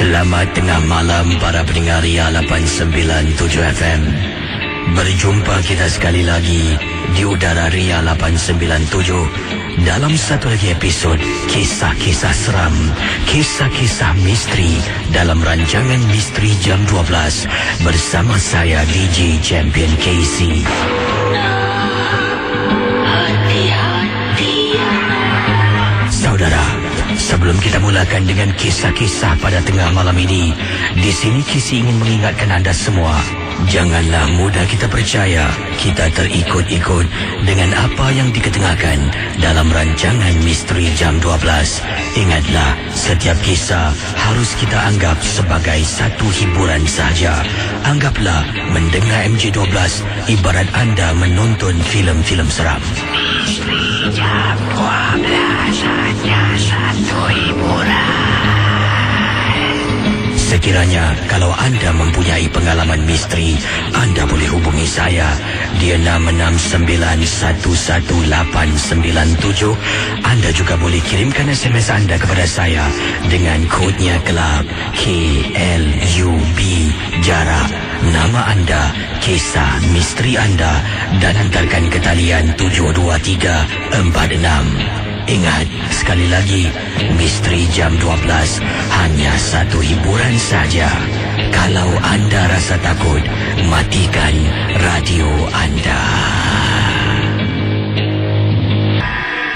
Selamat tengah malam para pendengar Ria 897 FM. Berjumpa kita sekali lagi di udara Ria 897 dalam satu lagi episod Kisah-Kisah Seram, Kisah-Kisah Misteri dalam rancangan Misteri Jam 12 bersama saya DJ Champion KC. Saudara, sebelum kita mulakan dengan kisah-kisah pada tengah malam ini, di sini Kisi ingin mengingatkan anda semua, janganlah mudah kita percaya kita terikut-ikut dengan apa yang diketengahkan dalam rancangan Misteri Jam 12. Ingatlah, setiap kisah harus kita anggap sebagai satu hiburan sahaja. Anggaplah mendengar MJ12 ibarat anda menonton filem-filem seram. Misteri Jam 12 hanya satu hiburan. Sekiranya kalau anda mempunyai pengalaman misteri, anda boleh hubungi saya di 669111897. Anda juga boleh kirimkan SMS anda kepada saya dengan kodnya kelab KLUB, jarak, nama anda, kisah misteri anda, dan hantarkan ke talian 72346. Ingat, sekali lagi, Misteri Jam 12 hanya satu hiburan saja. Kalau anda rasa takut, matikan radio anda.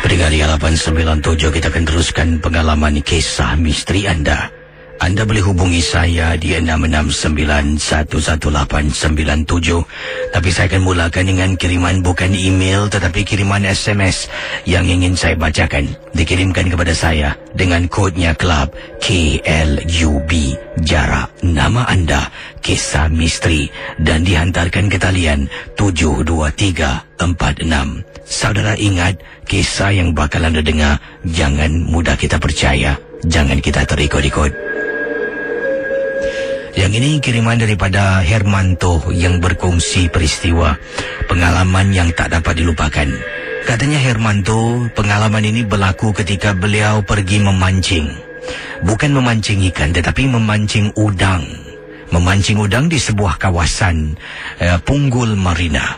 Pendengar 897, kita akan teruskan pengalaman kisah misteri anda. Anda boleh hubungi saya di 669111897. Tapi saya akan mulakan dengan kiriman bukan email tetapi kiriman SMS yang ingin saya bacakan. Dikirimkan kepada saya dengan kodnya kelab KLUB, jarak, nama anda, kisah misteri, dan dihantarkan ke talian 72346. Saudara ingat, kisah yang bakal anda dengar jangan mudah kita percaya, jangan kita terikut-ikut. Yang ini kiriman daripada Hermanto yang berkongsi peristiwa pengalaman yang tak dapat dilupakan. Katanya Hermanto, pengalaman ini berlaku ketika beliau pergi memancing. Bukan memancing ikan tetapi memancing udang. Memancing udang di sebuah kawasan Punggul Marina.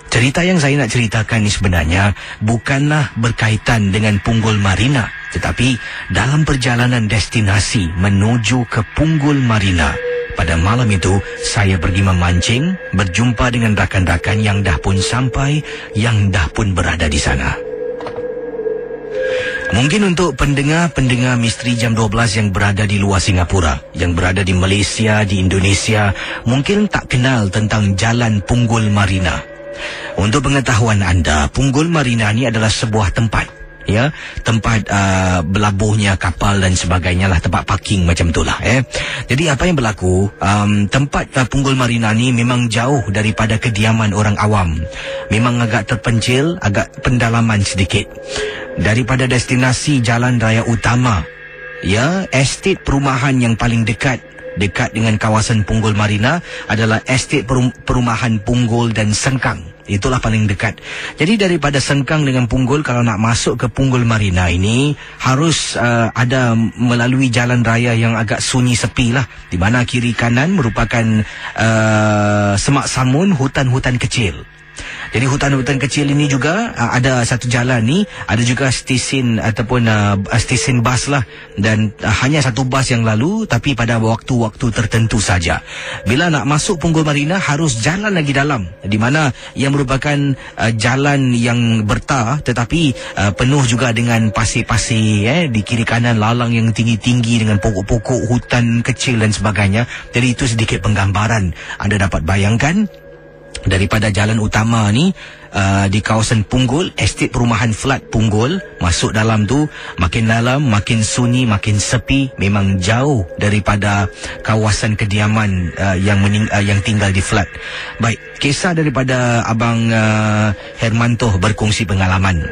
Cerita yang saya nak ceritakan ini sebenarnya bukanlah berkaitan dengan Punggul Marina, tetapi dalam perjalanan destinasi menuju ke Punggul Marina. Pada malam itu, saya pergi memancing, berjumpa dengan rakan-rakan yang dah pun sampai, yang dah pun berada di sana. Mungkin untuk pendengar-pendengar Misteri Jam 12 yang berada di luar Singapura, yang berada di Malaysia, di Indonesia, mungkin tak kenal tentang Jalan Punggul Marina. Untuk pengetahuan anda, Punggul Marina ini adalah sebuah tempat. Ya, tempat berlabuhnya kapal dan sebagainya lah, tempat parking macam itulah. Jadi apa yang berlaku, tempat Punggul Marina ni memang jauh daripada kediaman orang awam. Memang agak terpencil, agak pendalaman sedikit daripada destinasi jalan raya utama. Ya, estet perumahan yang paling dekat dengan kawasan Punggul Marina adalah estet perumahan Punggul dan Sengkang. Itulah paling dekat. Jadi daripada Sengkang dengan Punggul, kalau nak masuk ke Punggul Marina ini harus ada melalui jalan raya yang agak sunyi sepi lah, di mana kiri kanan merupakan semak samun, hutan-hutan kecil. Jadi hutan-hutan kecil ini juga ada satu jalan ni, ada juga stesen ataupun stesen bas lah, dan hanya satu bas yang lalu tapi pada waktu-waktu tertentu saja. Bila nak masuk Punggul Marina harus jalan lagi dalam, di mana yang merupakan jalan yang bertar tetapi penuh juga dengan pasir-pasir, di kiri kanan lalang yang tinggi-tinggi dengan pokok-pokok, hutan kecil dan sebagainya. Jadi itu sedikit penggambaran. Anda dapat bayangkan daripada jalan utama ni di kawasan Punggul, estet perumahan flat Punggul, masuk dalam tu makin dalam, makin sunyi, makin sepi, memang jauh daripada kawasan kediaman yang tinggal di flat. Baik, kisah daripada abang Hermanto berkongsi pengalaman.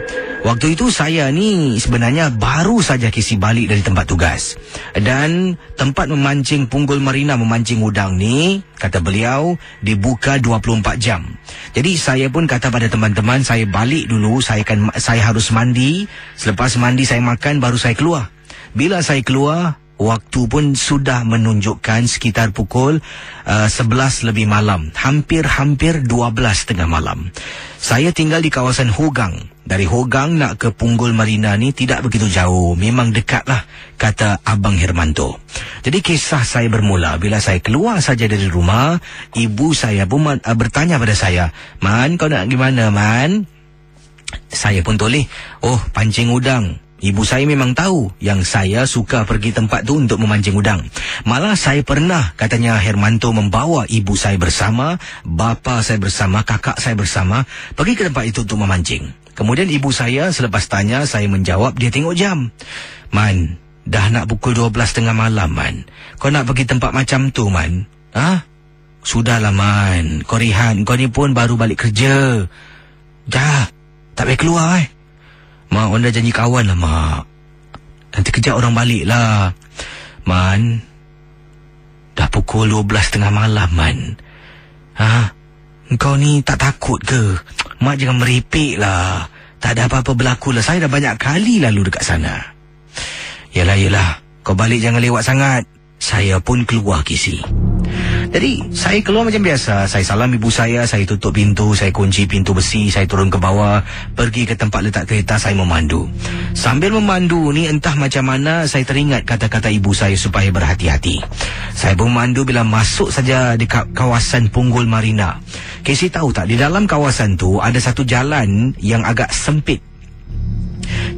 Waktu itu saya ni sebenarnya baru saja kisi balik dari tempat tugas. Dan tempat memancing Punggul Marina, memancing udang ni, kata beliau, dibuka 24 jam. Jadi saya pun kata pada teman-teman, saya balik dulu, saya harus mandi. Selepas mandi saya makan, baru saya keluar. Bila saya keluar, Waktu pun sudah menunjukkan sekitar pukul 11 lebih malam. Hampir 12 tengah malam. Saya tinggal di kawasan Hogang. Dari Hogang nak ke Punggol Marina ni tidak begitu jauh. Memang dekat lah, kata Abang Hermanto. Jadi kisah saya bermula bila saya keluar saja dari rumah. Ibu saya pun bertanya pada saya, "Man, kau nak gimana, Man?" Saya pun toleh, "Oh, pancing udang." Ibu saya memang tahu yang saya suka pergi tempat tu untuk memancing udang. Malah saya pernah, katanya Hermanto, membawa ibu saya bersama, bapa saya bersama, kakak saya bersama, pergi ke tempat itu untuk memancing. Kemudian ibu saya selepas tanya, saya menjawab, dia tengok jam. "Man, dah nak pukul 12 tengah malam, Man. Kau nak pergi tempat macam tu, Man? Ha? Sudahlah, Man. Kau rehat. Kau ni pun baru balik kerja. Dah, tak payah keluar, Mak, orang dah janji kawan lah, Mak. Nanti kejap orang balik lah. Man, dah pukul 12 tengah malam, Man. Ha? Kau ni tak takut ke? Mak, jangan meripik lah. Tak ada apa-apa berlaku lah. Saya dah banyak kali lalu dekat sana." Yelah. Kau balik jangan lewat sangat. Saya pun keluar, Kisi. Jadi, saya keluar macam biasa. Saya salam ibu saya tutup pintu, saya kunci pintu besi, saya turun ke bawah, pergi ke tempat letak kereta, saya memandu. Sambil memandu ni, entah macam mana, saya teringat kata-kata ibu saya supaya berhati-hati. Saya pun memandu bila masuk saja di kawasan Punggol Marina. Kisi tahu tak, di dalam kawasan tu ada satu jalan yang agak sempit.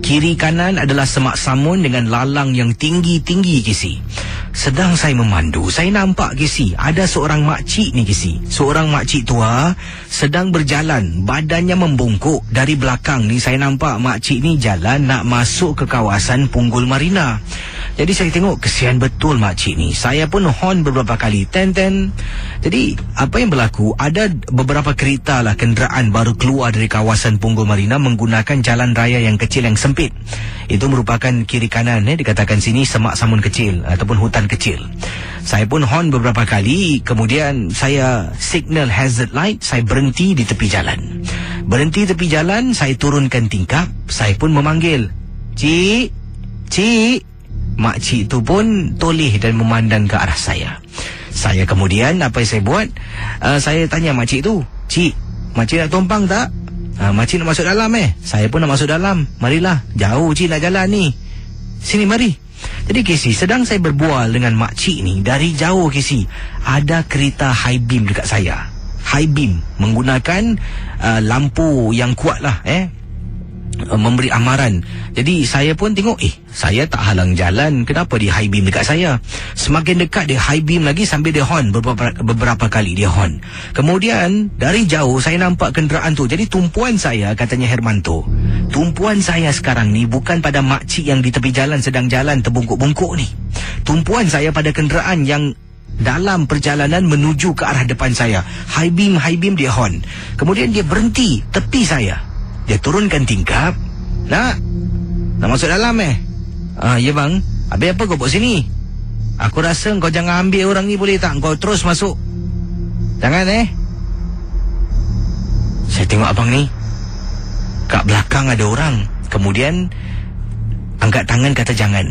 Kiri kanan adalah semak samun dengan lalang yang tinggi-tinggi, Kisi. Sedang saya memandu, saya nampak, Kisi, ada seorang makcik ni, Kisi. Seorang makcik tua sedang berjalan, badannya membungkuk. Dari belakang ni saya nampak makcik ni jalan nak masuk ke kawasan Punggol Marina. Jadi saya tengok, kesian betul makcik ni. Saya pun horn beberapa kali, ten. Jadi apa yang berlaku, ada beberapa kereta lah, kenderaan baru keluar dari kawasan Punggol Marina menggunakan jalan raya yang kecil yang sempit. Itu merupakan kiri kanan, dikatakan sini semak samun kecil ataupun hutan kecil. Saya pun horn beberapa kali, kemudian saya signal hazard light, saya berhenti di tepi jalan. Berhenti tepi jalan, saya turunkan tingkap, saya pun memanggil, Cik. Makcik tu pun toleh dan memandang ke arah saya. Saya kemudian, apa yang saya buat? Saya tanya makcik tu, "Cik, makcik nak tumpang tak?" "Makcik nak masuk dalam Saya pun nak masuk dalam. "Marilah, jauh cik nak jalan ni. Sini, mari." Jadi, Kisi, sedang saya berbual dengan makcik ni, dari jauh, Kisi, ada kereta high beam dekat saya. High beam, menggunakan lampu yang kuat lah, memberi amaran. Jadi saya pun tengok, saya tak halang jalan, kenapa dia high beam dekat saya? Semakin dekat dia high beam lagi sambil dia horn beberapa kali dia horn. Kemudian dari jauh saya nampak kenderaan tu. Jadi tumpuan saya, katanya Hermanto, tumpuan saya sekarang ni bukan pada makcik yang di tepi jalan sedang jalan terbungkuk-bungkuk ni. Tumpuan saya pada kenderaan yang dalam perjalanan menuju ke arah depan saya. High beam dia horn. Kemudian dia berhenti tepi saya. Dia turunkan tingkap. Nak masuk dalam Ya bang. Habis apa kau buat sini? Aku rasa kau jangan ambil orang ni, boleh tak? Kau terus masuk. Jangan Saya tengok abang ni, kat belakang ada orang. Kemudian angkat tangan kata jangan.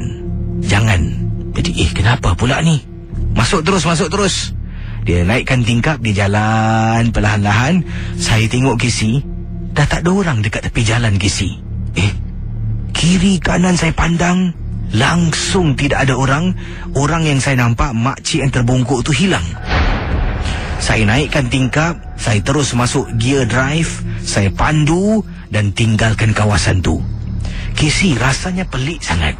Jadi kenapa pula ni? Masuk terus. Dia naikkan tingkap, dia jalan perlahan-lahan. Saya tengok, Kisi, dah tak ada orang dekat tepi jalan, Kisi. Kiri kanan saya pandang, langsung tidak ada orang. Orang yang saya nampak, makcik yang terbungkuk tu hilang. Saya naikkan tingkap, saya terus masuk gear drive, saya pandu dan tinggalkan kawasan tu. Kisi, rasanya pelik sangat.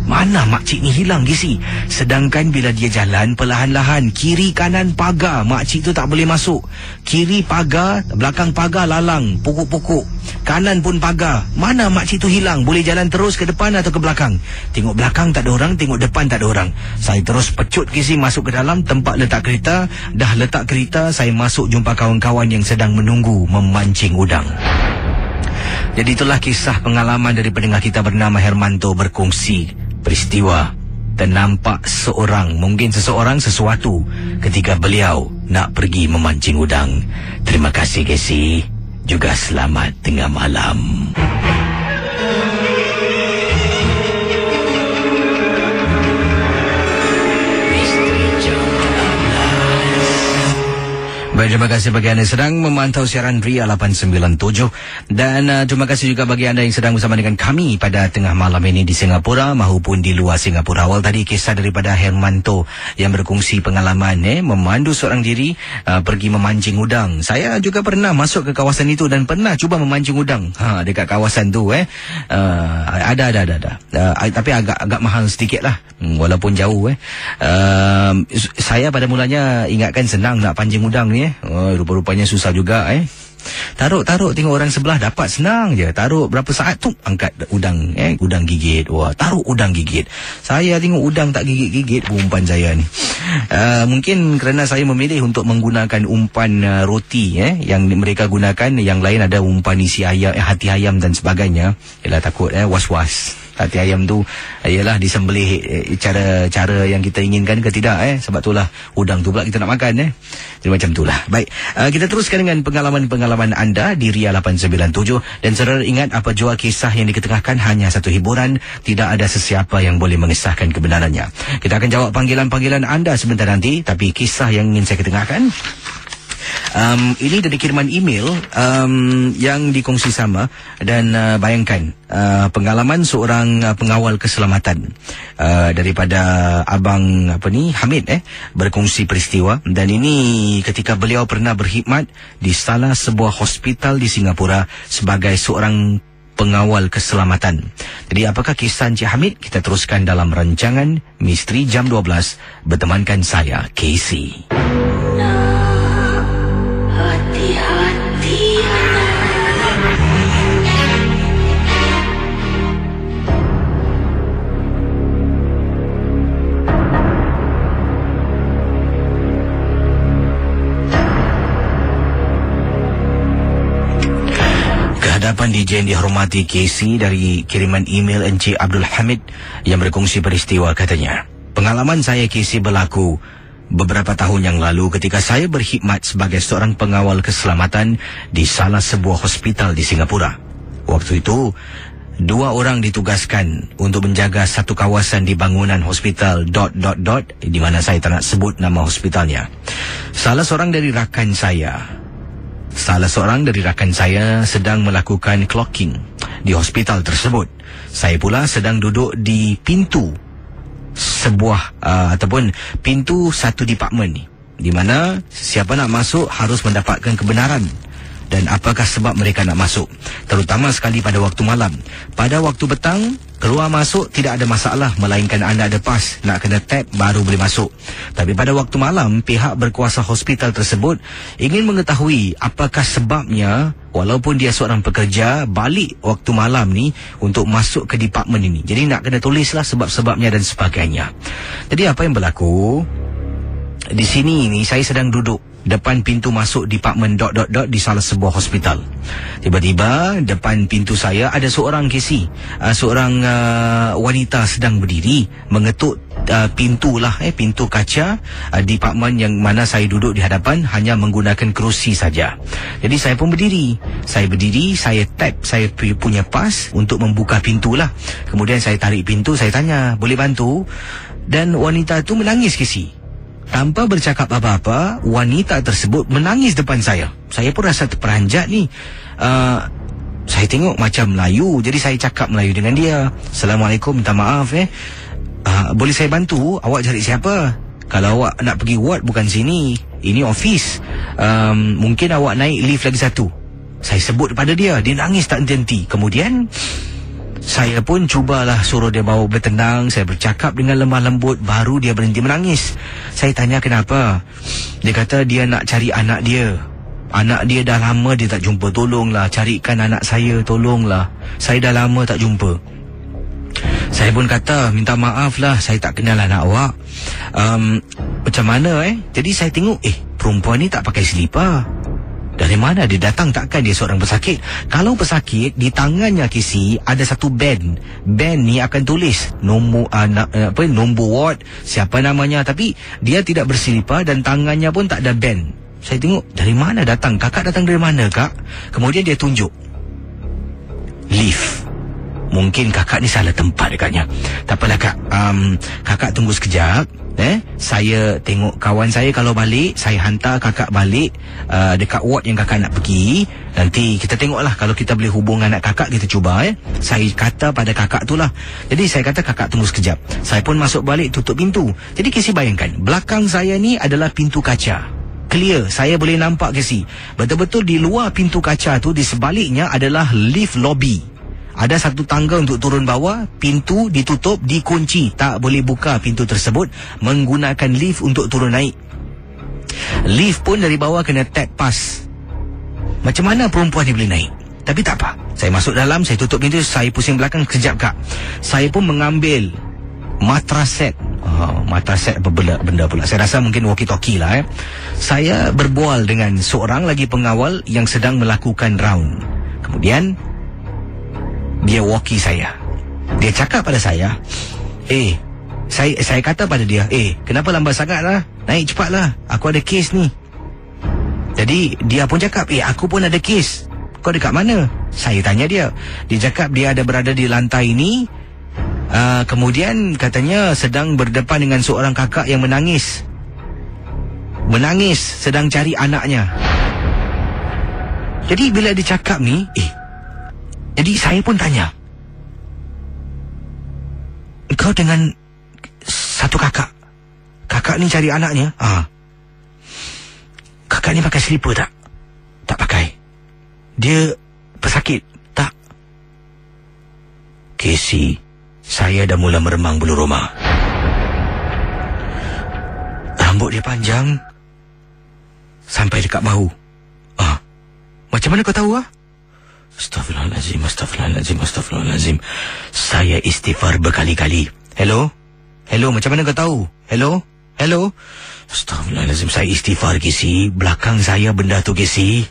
Mana makcik ni hilang, Kisi? Sedangkan bila dia jalan perlahan-lahan, kiri kanan pagar, makcik tu tak boleh masuk. Kiri pagar, belakang pagar lalang, pokok-pokok. Kanan pun pagar. Mana makcik tu hilang? Boleh jalan terus ke depan atau ke belakang? Tengok belakang tak ada orang, tengok depan tak ada orang. Saya terus pecut, Kisi, masuk ke dalam tempat letak kereta. Dah letak kereta, saya masuk jumpa kawan-kawan yang sedang menunggu memancing udang. Jadi itulah kisah pengalaman dari pendengar kita bernama Hermanto berkongsi peristiwa ternampak mungkin sesuatu ketika beliau nak pergi memancing udang. Terima kasih, Kesi. Juga selamat tengah malam. Baik, terima kasih bagi anda yang sedang memantau siaran Ria 897 dan terima kasih juga bagi anda yang sedang bersama dengan kami pada tengah malam ini di Singapura maupun di luar Singapura. Awal tadi kisah daripada Hermanto yang berkongsi pengalaman memandu seorang diri pergi memancing udang. Saya juga pernah masuk ke kawasan itu dan pernah cuba memancing udang dekat kawasan tu. Ada. Tapi agak mahal sedikit lah, walaupun jauh. Saya pada mulanya ingatkan senang nak pancing udang ni. Rupa-rupanya susah juga. Taruh tengok orang sebelah dapat, senang je. Taruh berapa saat tu angkat udang, udang gigit. Wah, taruh udang gigit. Saya tengok udang tak gigit-gigit umpan saya ni. Mungkin kerana saya memilih untuk menggunakan umpan roti yang mereka gunakan, yang lain ada umpan isi ayam, hati ayam dan sebagainya. Yalah, takut was-was hati ayam tu ialah disembelih cara yang kita inginkan ke tidak. Sebab itulah udang tu pula kita nak makan. Jadi macam itulah. Baik, kita teruskan dengan pengalaman-pengalaman anda di Ria 897. Dan saudara ingat, apa jua kisah yang diketengahkan hanya satu hiburan, tidak ada sesiapa yang boleh mengesahkan kebenarannya. Kita akan jawab panggilan-panggilan anda sebentar nanti. Tapi kisah yang ingin saya ketengahkan, ini dari kiriman email yang dikongsi sama. Dan bayangkan pengalaman seorang pengawal keselamatan daripada Abang Hamid berkongsi peristiwa. Dan ini ketika beliau pernah berkhidmat di salah sebuah hospital di Singapura sebagai seorang pengawal keselamatan. Jadi apakah kisah Encik Hamid? Kita teruskan dalam rancangan Misteri Jam 12 bertemankan saya, Casey. Hadapan DJ yang dihormati Casey, dari kiriman email Encik Abdul Hamid yang berkongsi peristiwa, katanya, pengalaman saya Casey berlaku beberapa tahun yang lalu ketika saya berkhidmat sebagai seorang pengawal keselamatan di salah sebuah hospital di Singapura. Waktu itu 2 orang ditugaskan untuk menjaga satu kawasan di bangunan hospital ... di mana saya tak nak sebut nama hospitalnya. Salah seorang dari rakan saya sedang melakukan clocking di hospital tersebut. Saya pula sedang duduk di pintu sebuah ataupun pintu satu departmen ni, di mana siapa nak masuk harus mendapatkan kebenaran dan apakah sebab mereka nak masuk, terutama sekali pada waktu malam. Pada waktu petang, keluar masuk tidak ada masalah, melainkan anda ada pas, nak kena tap baru boleh masuk. Tapi pada waktu malam, pihak berkuasa hospital tersebut ingin mengetahui apakah sebabnya, walaupun dia seorang pekerja, balik waktu malam ni untuk masuk ke departmen ini. Jadi nak kena tulislah sebab-sebabnya dan sebagainya. Jadi apa yang berlaku? Di sini ni saya sedang duduk depan pintu masuk departmen ... di salah sebuah hospital. Tiba-tiba depan pintu saya ada seorang Casey, seorang wanita sedang berdiri mengetuk pintu kaca departmen yang mana saya duduk di hadapan, hanya menggunakan kerusi saja. Jadi saya pun berdiri. Saya tap saya punya pas untuk membuka pintu lah. Kemudian saya tarik pintu, saya tanya, boleh bantu? Dan wanita itu menangis, Casey. Tanpa bercakap apa-apa, wanita tersebut menangis depan saya. Saya pun rasa terperanjat ni. Saya tengok macam Melayu, jadi saya cakap Melayu dengan dia. Assalamualaikum, minta maaf boleh saya bantu? Awak cari siapa? Kalau awak nak pergi ward, bukan sini, ini office. Mungkin awak naik lift lagi satu. Saya sebut kepada dia, dia nangis tak henti-henti. Kemudian saya pun cubalah suruh dia bawa bertenang. Saya bercakap dengan lemah lembut, baru dia berhenti menangis. Saya tanya kenapa. Dia kata dia nak cari anak dia. Anak dia dah lama dia tak jumpa. Tolonglah carikan anak saya, tolonglah. Saya dah lama tak jumpa. Saya pun kata, minta maaf lah, saya tak kenal anak awak. Macam mana Jadi saya tengok, perempuan ni tak pakai selipar. Dari mana dia datang? Takkan dia seorang pesakit? Kalau pesakit, di tangannya Casey ada satu band. Band ni akan tulis nombor nombor ward, siapa namanya, tapi dia tidak berselipar dan tangannya pun tak ada band. Saya tengok, dari mana datang? Kakak datang dari mana, Kak? Kemudian dia tunjuk lift. Mungkin kakak ni salah tempat dekatnya. Tak apalah, Kak. Kakak tunggu sekejap. Saya tengok kawan saya kalau balik, saya hantar kakak balik dekat ward yang kakak nak pergi. Nanti kita tengoklah kalau kita boleh hubung anak kakak, kita cuba. Saya kata pada kakak tu lah. Jadi saya kata kakak tunggu sekejap. Saya pun masuk balik, tutup pintu. Jadi Casey bayangkan, belakang saya ni adalah pintu kaca. Clear, saya boleh nampak Casey. Betul-betul di luar pintu kaca tu, di sebaliknya adalah lift lobby. Ada satu tangga untuk turun bawah, pintu ditutup, dikunci. Tak boleh buka pintu tersebut, menggunakan lift untuk turun naik. Lift pun dari bawah kena tap pass. Macam mana perempuan ni boleh naik? Tapi tak apa. Saya masuk dalam, saya tutup pintu, saya pusing belakang, sekejap kak. Saya pun mengambil matras set. Matras set apa benda pula. Saya rasa mungkin walkie-talkie lah. Saya berbual dengan seorang lagi pengawal yang sedang melakukan round. Kemudian dia walkie saya. Dia cakap pada saya, saya kata pada dia, kenapa lambat sangat lah? Naik cepat lah, aku ada kes ni. Jadi dia pun cakap, aku pun ada kes. Kau dekat mana? Saya tanya dia. Dia cakap dia ada berada di lantai ni. Kemudian katanya sedang berdepan dengan seorang kakak yang menangis, sedang cari anaknya. Jadi bila dia cakap ni, jadi saya pun tanya, kau dengan satu kakak ni cari anaknya? Kakak ni pakai slipper tak? Tak pakai. Dia pesakit? Tak. Casey, saya dah mula meremang bulu roma. Rambut dia panjang sampai dekat bahu. Macam mana kau tahu? Astaghfirullahalazim. Saya istighfar berkali-kali. Hello, macam mana kau tahu? Hello. Astaghfirullahalazim, saya istighfar Casey. Belakang saya benda tu Casey,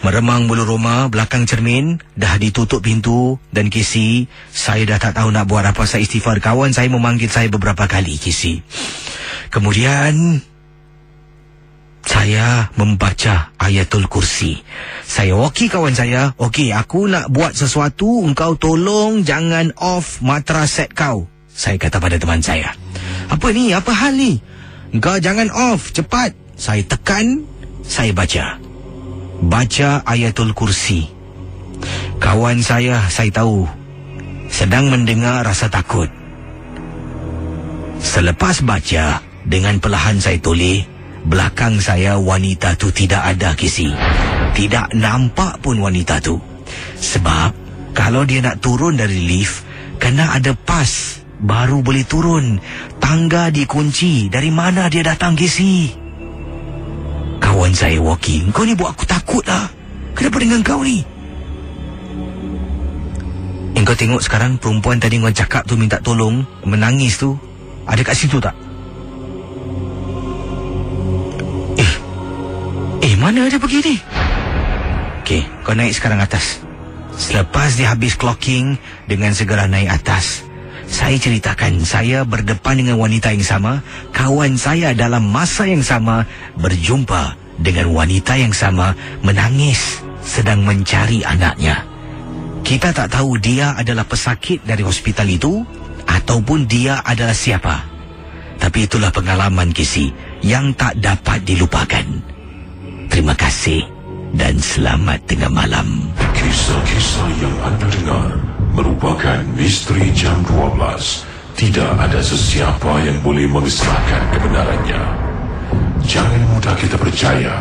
meremang bulu roma, belakang cermin, dah ditutup pintu. Dan Casey, saya dah tak tahu nak buat apa. Saya istighfar. Kawan saya memanggil saya beberapa kali Casey. Kemudian saya membaca Ayatul Kursi. Saya walkie kawan saya, aku nak buat sesuatu, engkau tolong jangan off matras set kau. Saya kata pada teman saya, apa ni? Apa hal ni? Engkau jangan off, cepat. Saya tekan, saya baca Ayatul Kursi. Kawan saya tahu, sedang mendengar rasa takut. Selepas baca, dengan perlahan saya toleh. Belakang saya wanita tu tidak ada Casey. Tidak nampak pun wanita tu. Sebab kalau dia nak turun dari lift, kena ada pas baru boleh turun. Tangga dikunci. Dari mana dia datang Casey? Kawan saya walkie, kau ni buat aku takut lah. Kenapa dengan kau ni? Kau tengok sekarang perempuan tadi kau cakap tu minta tolong, menangis tu, ada kat situ tak? Mana dia pergi ni? Kau naik sekarang atas. Selepas dia habis clocking, dengan segera naik atas, saya ceritakan saya berdepan dengan wanita yang sama. Kawan saya dalam masa yang sama berjumpa dengan wanita yang sama, menangis, sedang mencari anaknya. Kita tak tahu dia adalah pesakit dari hospital itu ataupun dia adalah siapa. Tapi itulah pengalaman Casey yang tak dapat dilupakan. Terima kasih dan selamat tengah malam. Kisah-kisah yang anda dengar merupakan misteri jam 12. Tidak ada sesiapa yang boleh mengesahkan kebenarannya. Jangan mudah kita percaya.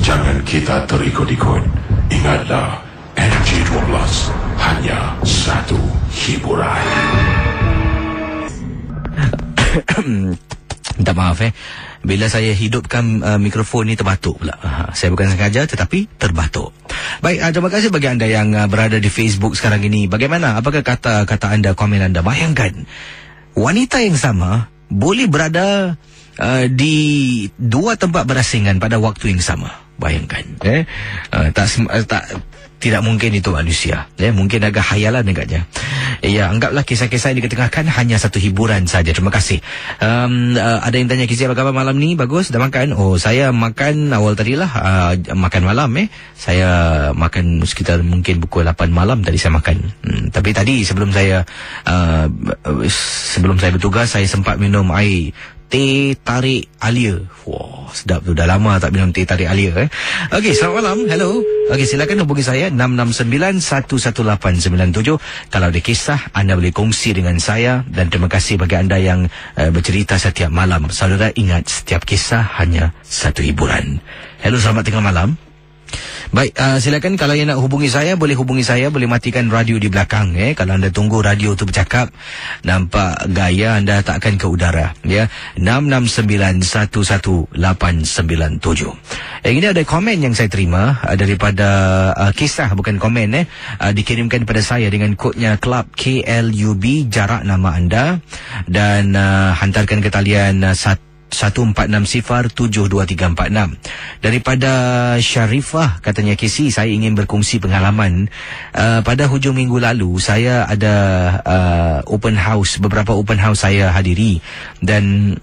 Jangan kita terikut-ikut. Ingatlah, NG12 hanya satu hiburan. Minta maaf bila saya hidupkan mikrofon ni terbatuk pula. Saya bukan sengaja tetapi terbatuk. Baik, terima kasih bagi anda yang berada di Facebook sekarang ini. Bagaimana? Apakah kata anda, komen anda? Bayangkan, wanita yang sama boleh berada di dua tempat berasingan pada waktu yang sama. Bayangkan. Tidak mungkin itu manusia. Mungkin agak khayalan agaknya. Anggaplah kisah-kisah yang diketengahkan hanya satu hiburan saja. Terima kasih. Ada yang tanya, Kisi apa khabar malam ni? Bagus, dah makan? Oh, saya makan awal tadilah. Makan malam saya makan sekitar mungkin pukul 8 malam tadi saya makan. Tapi tadi sebelum saya bertugas, saya sempat minum air teh tarik alia. Wah, sedap tu. Dah lama tak minum teh tarik alia. Okey, selamat malam. Hello. Okey, silakan hubungi saya 669-11897. Kalau ada kisah, anda boleh kongsi dengan saya. Dan terima kasih bagi anda yang bercerita setiap malam. Saudara, ingat, setiap kisah hanya satu hiburan. Hello, selamat tengah malam. Baik, silakan kalau yang nak hubungi saya, boleh hubungi saya, boleh matikan radio di belakang. Kalau anda tunggu radio tu bercakap, nampak gaya anda tak akan ke udara. 669-11897. Ini ada komen yang saya terima daripada kisah, bukan komen, dikirimkan kepada saya dengan kodnya Club KLUB, jarak nama anda, dan hantarkan ke talian 146-072-346. Daripada Syarifah, katanya, Kisi, saya ingin berkongsi pengalaman. Pada hujung minggu lalu saya ada open house, beberapa open house saya hadiri, dan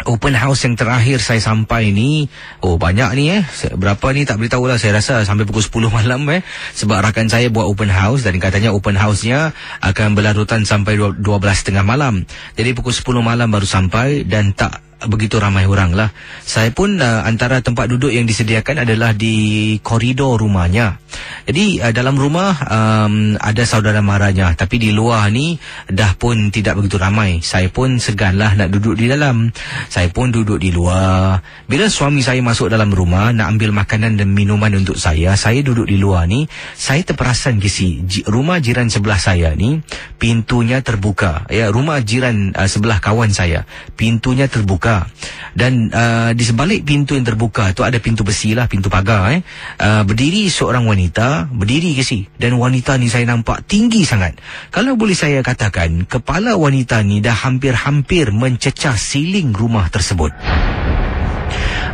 open house yang terakhir saya sampai ni, banyak ni berapa ni tak beritahu lah, saya rasa sampai pukul 10 malam sebab rakan saya buat open house, dan katanya open house-nya akan berlarutan sampai 12:30 malam. Jadi pukul 10 malam baru sampai, dan tak begitu ramai orang lah. Saya pun antara tempat duduk yang disediakan adalah di koridor rumahnya. Jadi dalam rumah ada saudara maranya, tapi di luar ni dah pun tidak begitu ramai. Saya pun seganlah nak duduk di dalam. Saya pun duduk di luar. Bila suami saya masuk dalam rumah nak ambil makanan dan minuman untuk saya duduk di luar ni, saya terperasan, Kisi, rumah jiran sebelah saya ni pintunya terbuka. Rumah jiran sebelah kawan saya, pintunya terbuka. Dan di sebalik pintu yang terbuka tu ada pintu besi lah, pintu pagar. Berdiri seorang wanita, berdiri, Kisi. Dan wanita ni saya nampak tinggi sangat. Kalau boleh saya katakan, kepala wanita ni dah hampir-hampir mencecah siling rumah tersebut.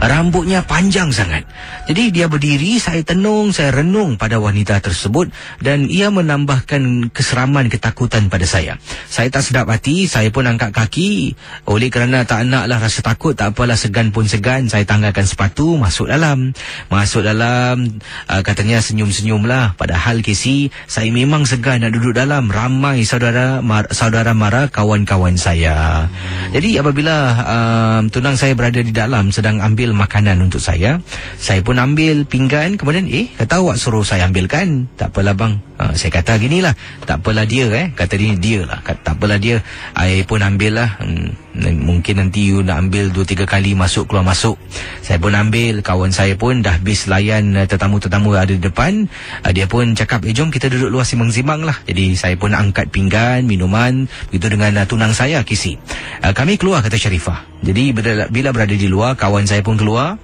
Rambutnya panjang sangat. Jadi dia berdiri, saya tenung, saya renung pada wanita tersebut, dan ia menambahkan keseraman, ketakutan pada saya. Saya tak sedap hati, saya pun angkat kaki. Oleh kerana tak naklah rasa takut, tak apalah, segan pun segan, saya tanggalkan sepatu, masuk dalam. Katanya senyum-senyum lah. Padahal, Kisi, saya memang segan nak duduk dalam. Ramai saudara mara kawan-kawan saya. Jadi apabila tunang saya berada di dalam sedang ambil makanan untuk saya pun ambil pinggan, kemudian kata, awak suruh saya ambilkan. Tak apalah bang. Saya kata ginilah, tak apalah dia, kata dia lah, tak apalah dia. Saya pun ambil lah. Mungkin nanti you nak ambil 2-3 kali masuk keluar masuk. Saya pun ambil. Kawan saya pun dah habis layan tetamu-tetamu ada di depan. Dia pun cakap, jom kita duduk luar simbang-simbang lah. Jadi saya pun angkat pinggan, minuman, begitu dengan tunang saya, Kisi. Kami keluar, kata Syarifah. Jadi bila berada di luar, kawan saya pun keluar,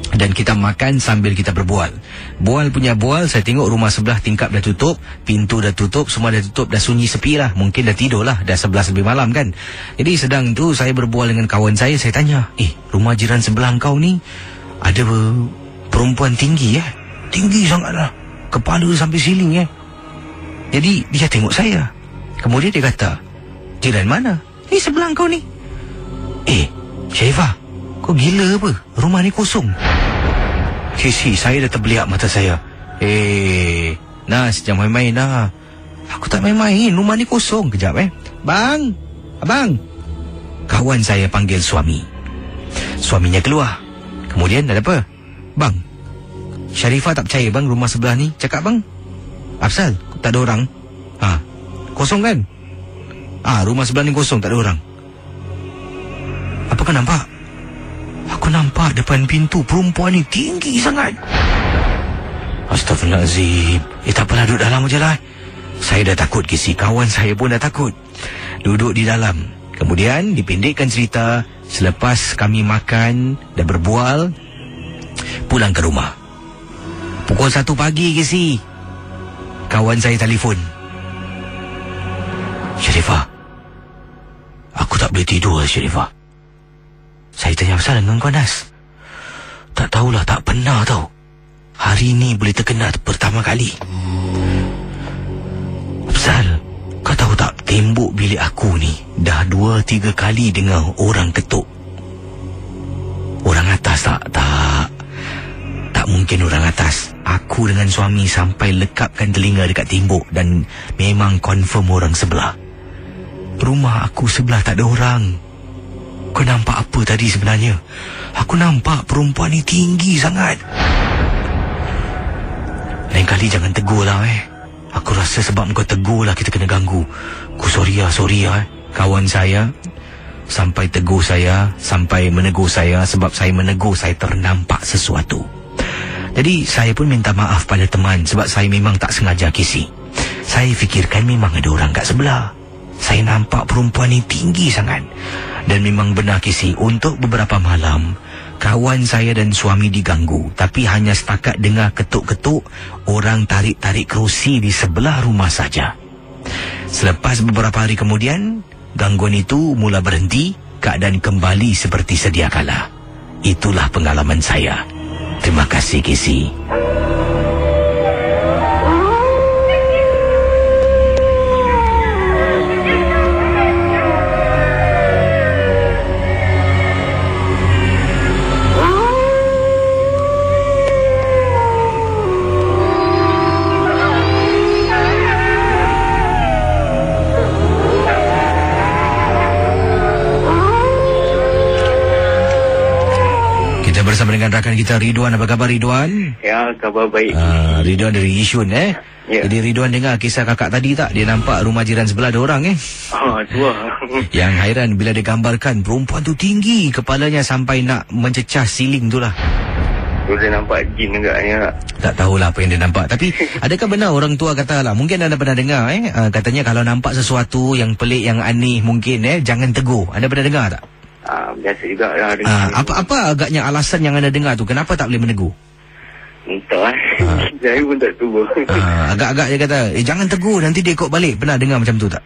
dan kita makan sambil kita berbual. Bual punya bual, saya tengok rumah sebelah tingkap dah tutup, pintu dah tutup, semua dah tutup, dah sunyi sepi lah. Mungkin dah tidur lah, dah 11 lebih malam kan. Jadi sedang tu saya berbual dengan kawan saya tanya, rumah jiran sebelah kau ni ada perempuan tinggi tinggi sangat lah, kepala sampai siling Jadi dia tengok saya, kemudian dia kata, jiran mana? Ni sebelah kau ni. Syarifah, kau gila apa? Rumah ni kosong. Kisi, saya dah terbeliak mata saya. Nas, jangan main-main lah. Aku tak main-main, rumah ni kosong. Kejap Bang, abang. Kawan saya panggil suami. Suaminya keluar. Kemudian ada apa? Bang, Syarifah tak percaya bang rumah sebelah ni. Cakap bang, Afsal, tak ada orang. Kosong kan? Rumah sebelah ni kosong, tak ada orang. Apa kau nampak? Aku nampak depan pintu perempuan ni tinggi sangat. Astaghfirullahaladzim. Tak apalah, duduk dalam je lah. Saya dah takut, Kisi. Kawan saya pun dah takut. Duduk di dalam. Kemudian dipendekkan cerita, selepas kami makan dan berbual, pulang ke rumah. Pukul 1 pagi, Kisi, kawan saya telefon. Syarifah, aku tak boleh tidur, Syarifah. Saya tanya, apa salah dengan kau, Nas? Tak tahulah, tak pernah tau. Hari ni boleh terkena pertama kali. Zal, kau tahu tak, tembok bilik aku ni dah 2-3 kali dengar orang ketuk. Orang atas tak? Tak mungkin orang atas. Aku dengan suami sampai lekapkan telinga dekat tembok dan memang confirm orang sebelah. Rumah aku sebelah tak ada orang. Kau nampak apa tadi sebenarnya? Aku nampak perempuan ni tinggi sangat. Lain kali jangan tegur lah Aku rasa sebab kau tegur lah kita kena ganggu. Aku sorry kawan saya sampai tegur saya, sampai menegur saya. Sebab saya menegur, saya ternampak sesuatu. Jadi saya pun minta maaf pada teman sebab saya memang tak sengaja kisi. Saya fikirkan memang ada orang kat sebelah. Saya nampak perempuan ni tinggi sangat. Dan memang benar kisi, untuk beberapa malam kawan saya dan suami diganggu. Tapi hanya setakat dengar ketuk-ketuk, orang tarik-tarik kerusi di sebelah rumah saja. Selepas beberapa hari kemudian, gangguan itu mula berhenti. Keadaan kembali seperti sedia kala. Itulah pengalaman saya. Terima kasih, Casey. Bersama dengan rakan kita Ridwan. Apa khabar Ridwan? Ya, khabar baik. Ridwan dari Yishun Ya. Jadi Ridwan dengar kisah kakak tadi tak? Dia nampak rumah jiran sebelah ada orang Tu lah. Yang hairan bila dia gambarkan perempuan tu tinggi, kepalanya sampai nak mencecah siling tu lah. Tu dia nampak jin agaknya. Tak tahulah apa yang dia nampak. Tapi adakah benar orang tua kata lah, mungkin anda pernah dengar katanya kalau nampak sesuatu yang pelik, yang aneh mungkin jangan tegur. Anda pernah dengar tak? Biasa juga lah dengar. Apa agaknya alasan yang anda dengar tu? Kenapa tak boleh menegur? Entah saya pun tak tahu. Agak-agak dia kata jangan tegur, nanti dia ikut balik. Pernah dengar macam tu tak?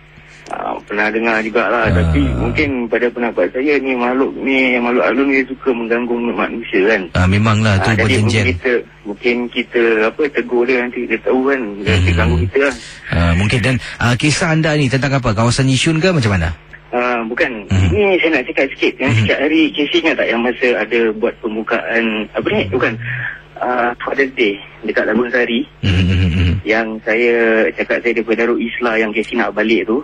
Pernah dengar jugalah. Tapi mungkin pada pendapat saya ni makhluk halus ni suka mengganggu manusia kan. Memanglah tu potensial. Mungkin kita tegur dia, nanti dia tahu kan. Dia ganggu kita lah. Mungkin. Dan kisah anda ni tentang apa? Kawasan Yishun ke macam mana? Bukan. Ini saya nak cakap sikit. Yang sikit hari, Casey ingat tak yang masa ada buat pembukaan Bukan Father's Day dekat Labun Sari. Yang saya cakap saya daripada Darul Islah yang Casey nak balik tu.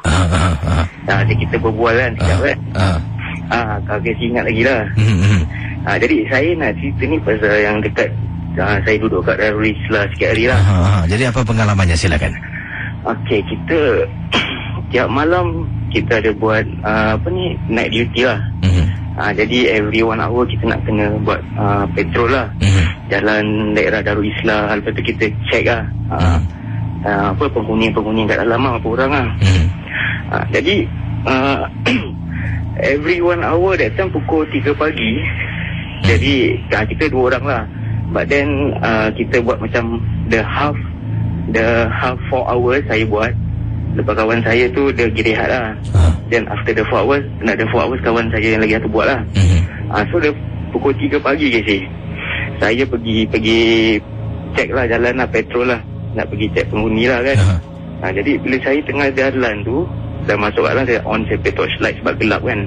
Jadi kita berbual kan sekejap kan. Kalau Casey ingat lagi lah. Jadi saya nak cerita ni pasal yang dekat saya duduk kat Darul Islah sikit hari lah. Jadi apa pengalamannya, silakan. Okey, kita tiap malam kita ada buat night duty lah. Jadi every 1 hour kita nak kena buat patrol lah. Jalan daerah Darul Islah. Lepas tu kita check lah penghuni-penghuni kat dalam apa orang lah. Jadi every 1 hour that time pukul 3 pagi. Jadi kita 2 orang lah. But then kita buat macam the half 4 hours saya buat. Lepas kawan saya tu dia pergi rehat lah. Then after the 4 hours, another 4 hours kawan saya yang lagi satu buat lah. So dia pukul 3 pagi ke sih. Saya pergi check lah jalan lah, petrol lah. Nak pergi check penghuni lah kan. Jadi bila saya tengah jalan tu, dah masuk lah, saya on saya torchlight sebab gelap kan.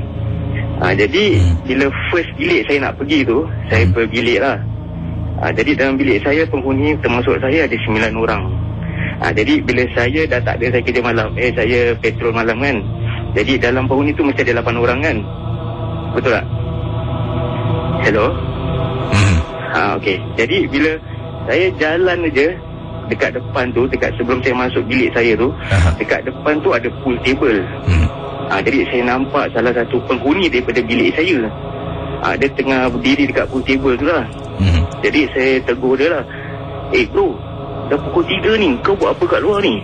Jadi bila first bilik saya nak pergi tu, saya pergi bilik lah. Jadi dalam bilik saya penghuni termasuk saya ada 9 orang. Jadi bila saya dah tak ada, saya kerja malam, saya petrol malam kan. Jadi dalam penghuni tu mesti ada 8 orang kan. Betul tak? Hello? Okey. Jadi bila saya jalan aja dekat depan tu, dekat sebelum saya masuk bilik saya tu, dekat depan tu ada pool table. Jadi saya nampak salah satu penghuni daripada bilik saya. Dia tengah berdiri dekat pool table tu lah. Jadi saya tegur dia lah. Bro, dah pukul 3 ni, kau buat apa kat luar ni?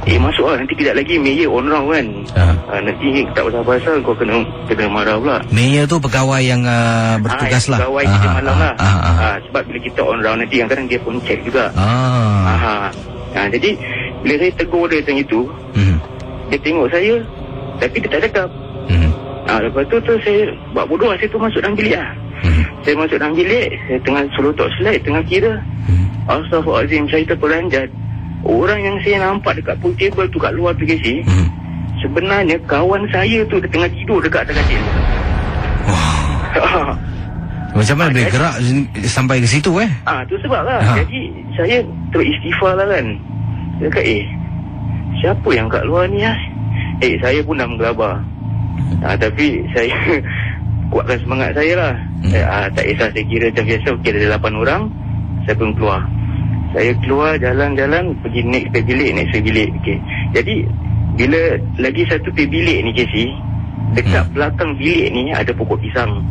Masuk lah, nanti kejap lagi mayor on round kan. Nanti tak pasal-pasal kau kena marah pula. Mayor tu pegawai yang bertugas lah. Pegawai kerja malam lah. Sebab bila kita on round nanti kadang-kadang dia pun check juga. Jadi bila saya tegur dia macam itu, dia tengok saya tapi dia tak cakap. Lepas tu saya buat bodoh lah, saya tu masuk dalam bilik lah. Saya masuk dalam bilik, saya tengah suruh torchlight, tengah kira. Astaghfirullahaladzim, saya terperanjat. Orang yang saya nampak dekat pool table tu kat luar aplikasi, sebenarnya kawan saya tu dia tengah tidur dekat atas katil. Macam mana boleh gerak sampai ke situ Tu sebab lah. Jadi saya teristighfar lah kan. Dia kata, siapa yang kat luar ni saya pun dah menggelabah. Tapi saya kuatkan semangat saya lah. Tak kisah, saya kira macam biasa. Okey, ada 8 orang, saya pun keluar. Saya keluar jalan-jalan, pergi next bilik. Okay. Jadi bila lagi satu bilik ni Casey, dekat belakang bilik ni ada pokok pisang.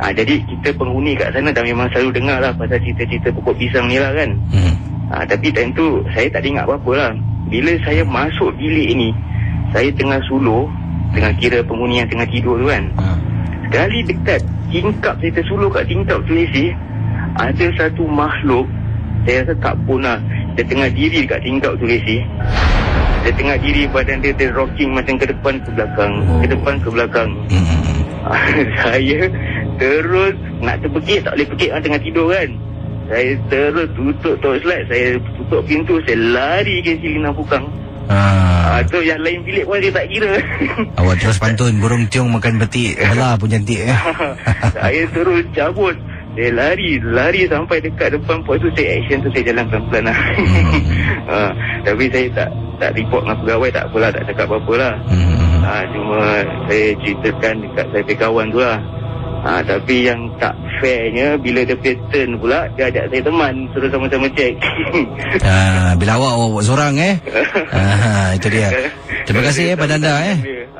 Jadi kita penghuni kat sana dah memang selalu dengar lah pasal cerita-cerita pokok pisang ni lah kan. Tapi time tu saya tak ada ingat apa-apa lah. Bila saya masuk bilik ni, saya tengah suluh, tengah kira penghuni yang tengah tidur tu kan. Sekali dekat tingkap, saya tersuluh kat tingkap tu Casey, ada satu makhluk. Saya rasa tak pun lah. Dia tengah diri dekat tingkap tu Casey. Dia tengah diri, badan dia rocking macam ke depan ke belakang, ke depan ke belakang. Saya terus nak terpekik, tak boleh pekik orang tengah tidur kan. Saya terus tutup torchlight, saya tutup pintu, saya lari ke sini Pukang. Tu yang lain bilik pun dia tak kira. Awak terus pantun burung tiung makan betik belah pun cantik Saya terus cabut. Saya lari sampai dekat depan pos tu, saya action tu, saya jalan pelan-pelan lah. Tapi saya tak report dengan pegawai, tak apalah, tak cakap apa-apa lah. Cuma saya ceritakan dekat saya punya kawan tu lah. Tapi yang tak fairnya, bila dia pattern pula, dia ajak saya teman, suruh sama-sama cek. Bila awak buat seorang itu dia. Terima kasih pada anda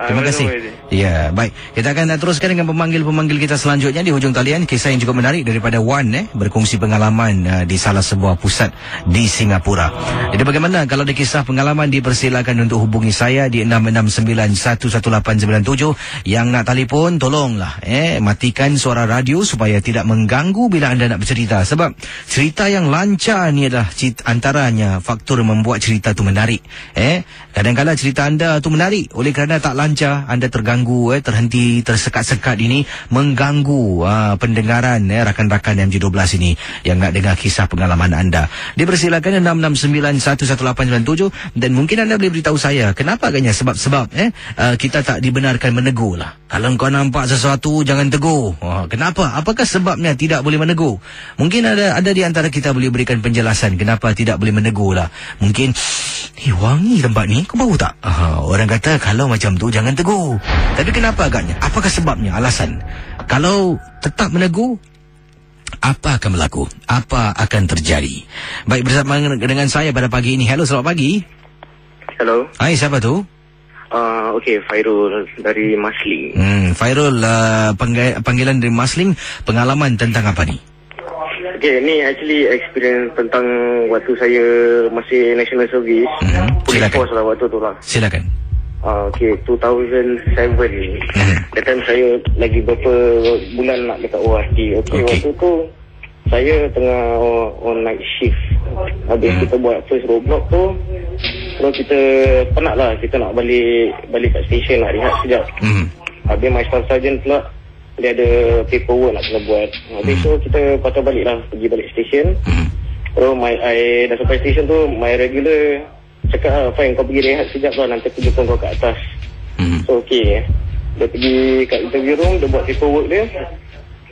Terima kasih. Ya, baik. Kita akan teruskan dengan pemanggil-pemanggil kita selanjutnya di hujung talian. Kisah yang cukup menarik daripada Wan berkongsi pengalaman di salah sebuah pusat di Singapura. Jadi bagaimana kalau ada kisah pengalaman, dipersilakan untuk hubungi saya di 669-11897. Yang nak telefon, tolonglah matikan suara radio supaya tidak mengganggu bila anda nak bercerita. Sebab cerita yang lancar ni adalah antaranya faktor membuat cerita tu menarik. Kadang-kadang cerita anda tu menarik, oleh kerana tak lancar, anda terganggu, terhenti, tersekat-sekat ini, mengganggu pendengaran rakan-rakan MJ12 ini yang nak dengar kisah pengalaman anda. Dipersilakan 669-11897. Dan mungkin anda boleh beritahu saya kenapa agaknya sebab-sebab kita tak dibenarkan menegur lah. Kalau kau nampak sesuatu, jangan tegur. Kenapa? Apakah sebabnya tidak boleh menegur? Mungkin ada di antara kita boleh berikan penjelasan kenapa tidak boleh menegur lah. Mungkin, wangi tempat ni, kau bau tak? Orang kata kalau macam tu jangan tegur. Tapi kenapa agaknya? Apakah sebabnya? Alasan. Kalau tetap menegur, apa akan berlaku? Apa akan terjadi? Baik, bersama dengan saya pada pagi ini. Hello, selamat pagi. Hello. Hai, siapa tu? Okey, Fairul dari Masling. Fairul, panggilan dari Masling. Pengalaman tentang apa ni? Okay, ni actually experience tentang waktu saya masih National Service. Police Force lah waktu tu lah. Silakan. Okay, 2007 ni. That time saya lagi beberapa bulan nak dekat ORT. Okay, waktu tu saya tengah on night shift. Habis kita buat first roadblock tu, terus kita penat lah, kita nak balik kat station nak rehat sekejap. Habis my staff sergeant pula, dia ada paperwork nak kena buat. Habis tu kita patah balik lah, pergi balik station. Terus dah sampai station tu, my regular cakap, fine kau pergi rehat sekejap lah, nanti aku jumpa kau kat atas. So okay, dia pergi kat interview room, dia buat paperwork dia.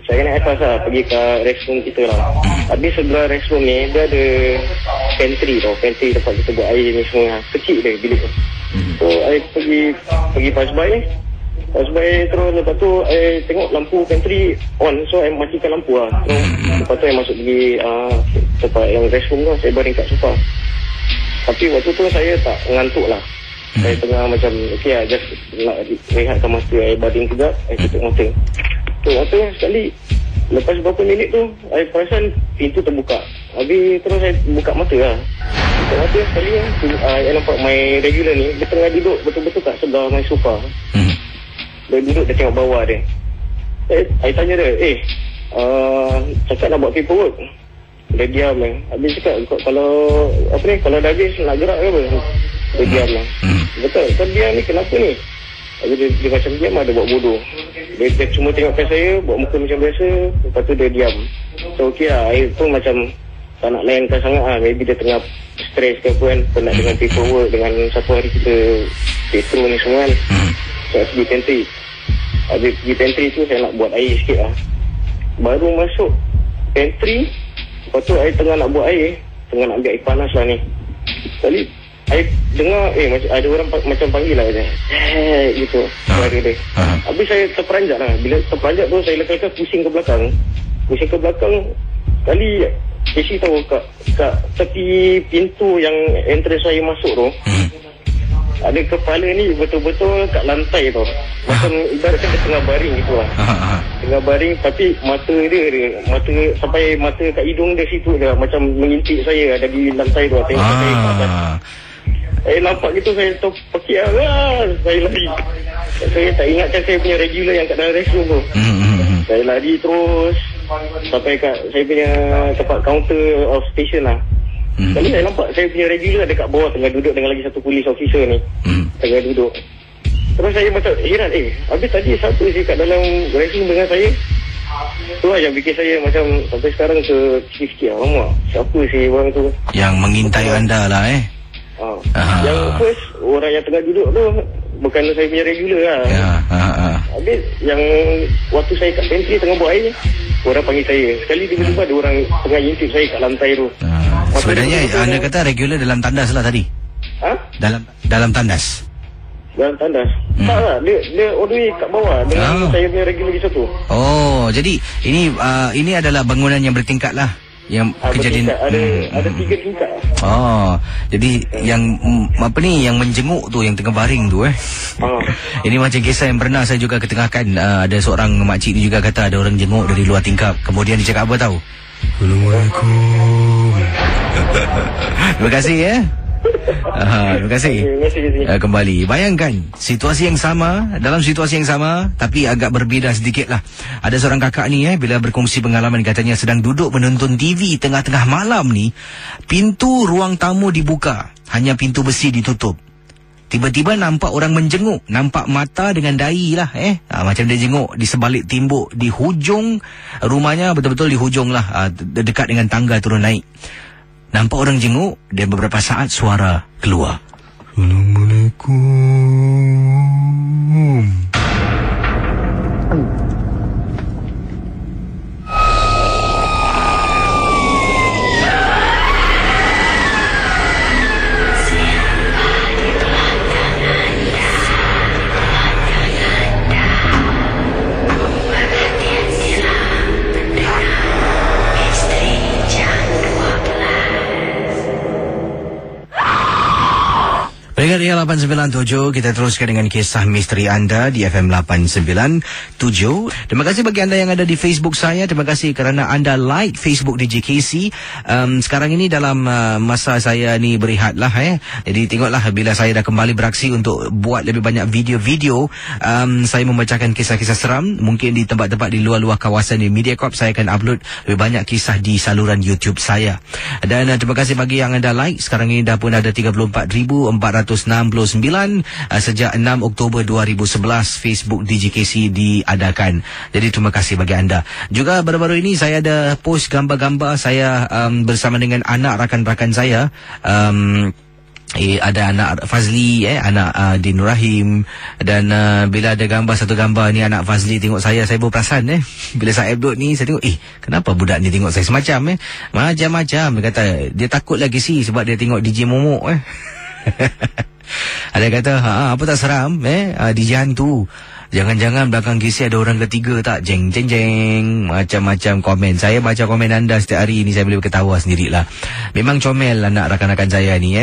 Saya naik atas lah, pergi kat restroom kita lah. Habis sebelah restroom ni, dia ada pantry tau. Pantry tempat kita buat air ni semua. Kecil dia bilik tu. So, saya pergi pass by. Terus lepas tu, saya tengok lampu pantry on. So, saya matikan lampu lah. Lepas tu, saya masuk pergi tempat yang restroom tu. Saya baring kat sofa. Tapi waktu tu, saya tak ngantuk lah. Saya tengah macam, okay lah, just nak rehatkan mata. Saya baring kejap, saya tutup mata. Tu waktu sekali lepas beberapa minit tu, saya perasan pintu terbuka. Habis terus saya buka mata lah. Buka mata sekali saya nampak my regular ni, dia tengah duduk betul-betul kat sebelah my sofa. Dia duduk, dia tengok bawah dia. Saya tanya dia, cakap nak buat paperwork. Dia diam lah. Habis cakap, kalau dah habis nak gerak ke apa? Dia diam lah. Betul, kau diam ni kenapa ni? Habis dia macam diam, ada buat bodoh. Dia cuma tengokkan saya, buat muka macam biasa, lepas tu dia diam. So okey lah, saya pun macam tak nak layankan sangat lah. Maybe dia tengah stres ke apa kan, penat dengan paperwork, dengan satu hari kita petro ni semua kan. So saya pergi pantry. Habis pergi pantry tu saya nak buat air sikit lah. Baru masuk pantry, lepas tu saya tengah nak buat air, tengah nak ambil air panas lah ni. Sekali saya dengar macam ada orang macam panggil lah gitu suara dia. Habis saya terperanjat lah. Bila terperanjat tu saya lekas pusing ke belakang. Kali Casey tahu kat tepi pintu yang entrance saya masuk tu, ada kepala ni betul-betul kat lantai tu. Macam ibaratkan dia tengah baring gitu lah. Tengah baring tapi mata sampai mata kat hidung dia situ dia macam mengintip saya ada di lantai tu. Tengok saya kat atas. Saya nampak gitu, saya terpekik lah. Saya lari. Saya tak ingatkan saya punya regular yang kat dalam restroom tu. Saya lari terus sampai kat saya punya tempat counter of station lah. Kali saya nampak saya punya regular dekat bawah tengah duduk dengan lagi satu police officer ni. Tengah duduk. Terus saya macam heran, habis tadi siapa sih kat dalam restroom dengan saya? Tu lah yang bikin saya macam sampai sekarang fikir-fikir, alamak, siapa sih orang tu? Yang mengintai anda lah Yang first, orang yang tengah duduk tu bukan saya punya regular lah. Habis yang waktu saya kat pantry tengah buat air, orang panggil saya. Sekali tiba-tiba ada orang tengah intip saya kat lantai tu. Sebenarnya anda kata regular dalam tandas lah tadi? Dalam tandas? Dalam tandas. Tak lah, dia all the way kat bawah dengan saya punya regular di satu. Oh, jadi ini adalah bangunan yang bertingkat lah. Yang kejadian ada 3 tingkat. Oh, jadi yang yang menjenguk tu, yang tengah baring tu Ini macam kisah yang pernah saya juga ketengahkan. Ada seorang makcik ni juga kata ada orang jenguk dari luar tingkap. Kemudian dia cakap apa tahu? Assalamualaikum. Terima kasih terima kasih. Kembali. Bayangkan situasi yang sama, dalam situasi yang sama tapi agak berbeza sedikit lah. Ada seorang kakak ni bila berkongsi pengalaman, katanya sedang duduk menonton TV tengah-tengah malam ni, pintu ruang tamu dibuka, hanya pintu besi ditutup. Tiba-tiba nampak orang menjenguk, nampak mata dengan dahi lah macam dia jenguk di sebalik timbuk di hujung rumahnya, betul-betul di hujung lah, dekat dengan tangga turun naik. Nampak orang jenguk dan beberapa saat suara keluar. Assalamualaikum. Pendengar dia 897, kita teruskan dengan kisah misteri anda di FM 897. Terima kasih bagi anda yang ada di Facebook saya. Terima kasih kerana anda like Facebook DJ Casey. Sekarang ini dalam masa saya ni berehat lah Jadi tengoklah, bila saya dah kembali beraksi untuk buat lebih banyak video-video, saya membacakan kisah-kisah seram. Mungkin di tempat-tempat di luar-luar kawasan di Mediacorp, saya akan upload lebih banyak kisah di saluran YouTube saya. Dan terima kasih bagi yang anda like. Sekarang ini dah pun ada 34,469 sejak 6 Oktober 2011 Facebook DJ Casey diadakan. Jadi terima kasih bagi anda. Juga baru-baru ini saya ada post gambar-gambar saya bersama dengan anak rakan-rakan saya. Ada anak Fazli, anak Din Rahim. Dan bila ada satu gambar ni anak Fazli tengok saya pun perasan bila saya upload ni, saya tengok kenapa budak ni tengok saya semacam macam-macam. Dia kata dia takut lagi sih sebab dia tengok DJ Momok Ada kata apa tak seram DJ hantu. Jangan-jangan belakang KC ada orang ketiga tak? Jeng jeng jeng. Macam-macam komen. Saya baca komen anda setiap hari ni, saya boleh ketawa sendirilah. Memang comel anak rakan-rakan saya ni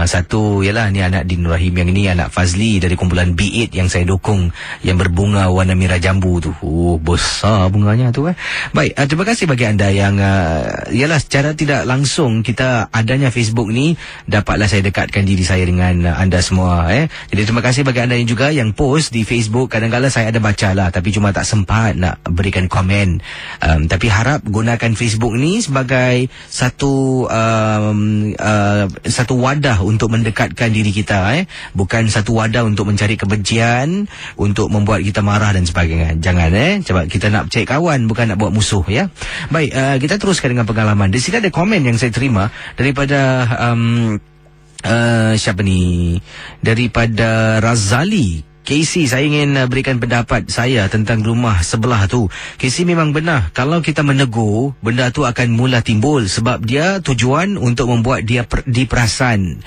Satu ialah ni anak Din Rahim, yang ini anak Fazli dari kumpulan B8 yang saya dukung, yang berbunga warna merah jambu tu. Besar bunganya tu Baik, terima kasih bagi anda yang ialah secara tidak langsung kita adanya Facebook ni, dapatlah saya dekatkan diri saya dengan anda semua Jadi terima kasih bagi anda yang juga yang post di Facebook. Kadang kadang-kadang saya ada baca lah, tapi cuma tak sempat nak berikan komen. Tapi harap gunakan Facebook ni sebagai satu wadah untuk mendekatkan diri kita, bukan satu wadah untuk mencari kebencian, untuk membuat kita marah dan sebagainya. Jangan sebab kita nak cari kawan, bukan nak buat musuh, ya. Baik, kita teruskan dengan pengalaman. Di sini ada komen yang saya terima daripada siapa ni? Daripada Razali. Casey, saya ingin berikan pendapat saya tentang rumah sebelah tu. Casey, memang benar, kalau kita menegur, benda tu akan mula timbul sebab dia tujuan untuk membuat dia diperasan.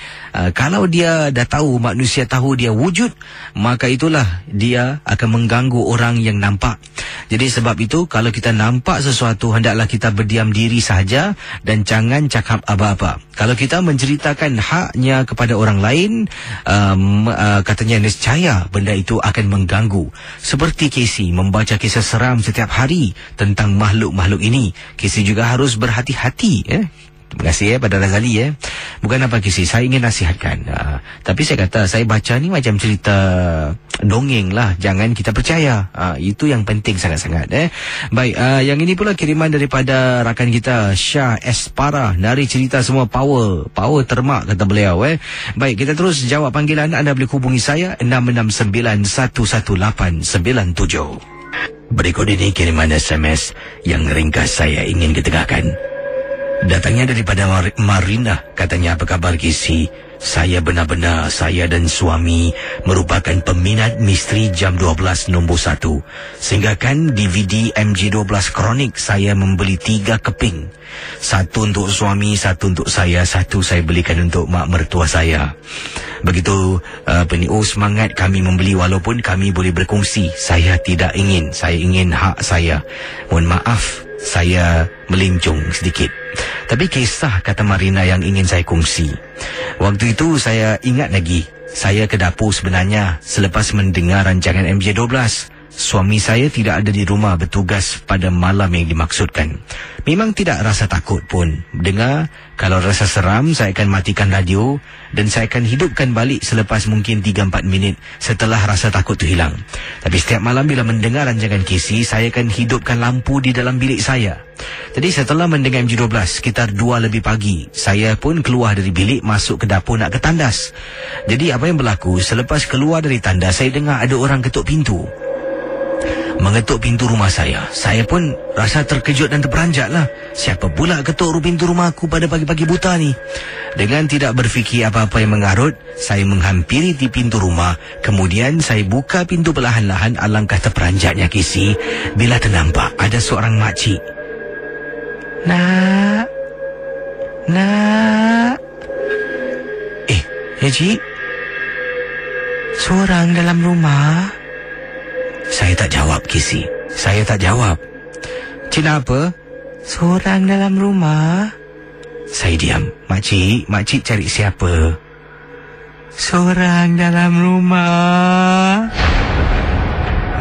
Kalau dia dah tahu, manusia tahu dia wujud, maka itulah dia akan mengganggu orang yang nampak. Jadi sebab itu, kalau kita nampak sesuatu, hendaklah kita berdiam diri sahaja dan jangan cakap apa-apa. Kalau kita menceritakan haknya kepada orang lain, katanya niscaya benda itu akan mengganggu. Seperti Casey membaca kisah seram setiap hari tentang makhluk-makhluk ini. Casey juga harus berhati-hati. Terima kasih pada Razali. Bukan apa Casey, saya ingin nasihatkan. Tapi saya kata, saya baca ni macam cerita dongeng lah. Jangan kita percaya. Itu yang penting sangat-sangat. Baik, yang ini pula kiriman daripada rakan kita Syah Espara. Dari cerita semua power termak, kata beliau. Baik, kita terus jawab panggilan. Anda boleh hubungi saya 669-11897. Berikut ini kiriman SMS yang ringkas saya ingin ketengahkan. Datangnya daripada Marina. Katanya, apa kabar Casey? Saya benar-benar, saya dan suami merupakan peminat misteri Jam 12 nombor 1. Sehinggakan DVD MG12 Kronik saya membeli 3 keping. 1 untuk suami, 1 untuk saya, 1 saya belikan untuk mak mertua saya. Begitu semangat kami membeli, walaupun kami boleh berkongsi. Saya tidak ingin, saya ingin hak saya. Mohon maaf, saya melincung sedikit. Tapi kisah, kata Marina, yang ingin saya kongsi. Waktu itu saya ingat lagi, saya ke dapur sebenarnya selepas mendengar rancangan MJ12. Suami saya tidak ada di rumah bertugas pada malam yang dimaksudkan. Memang tidak rasa takut pun. Dengar, kalau rasa seram, saya akan matikan radio dan saya akan hidupkan balik selepas mungkin 3-4 minit setelah rasa takut itu hilang. Tapi setiap malam bila mendengar rancangan Casey, saya akan hidupkan lampu di dalam bilik saya. Jadi setelah mendengar MJ12, sekitar 2 lebih pagi, saya pun keluar dari bilik, masuk ke dapur nak ke tandas. Jadi apa yang berlaku, selepas keluar dari tandas, saya dengar ada orang ketuk pintu. Mengetuk pintu rumah saya. Saya pun rasa terkejut dan terperanjat lah. Siapa pula ketuk pintu rumah aku pada pagi-pagi buta ni? Dengan tidak berfikir apa-apa yang mengarut, saya menghampiri di pintu rumah. Kemudian saya buka pintu perlahan-lahan. Alangkah terperanjatnya Casey bila ternampak ada seorang makcik. Nak. Cik, seorang dalam rumah? Saya tak jawab, Casey. Saya tak jawab. Kenapa? Seorang dalam rumah. Saya diam. Makcik cari siapa? Seorang dalam rumah.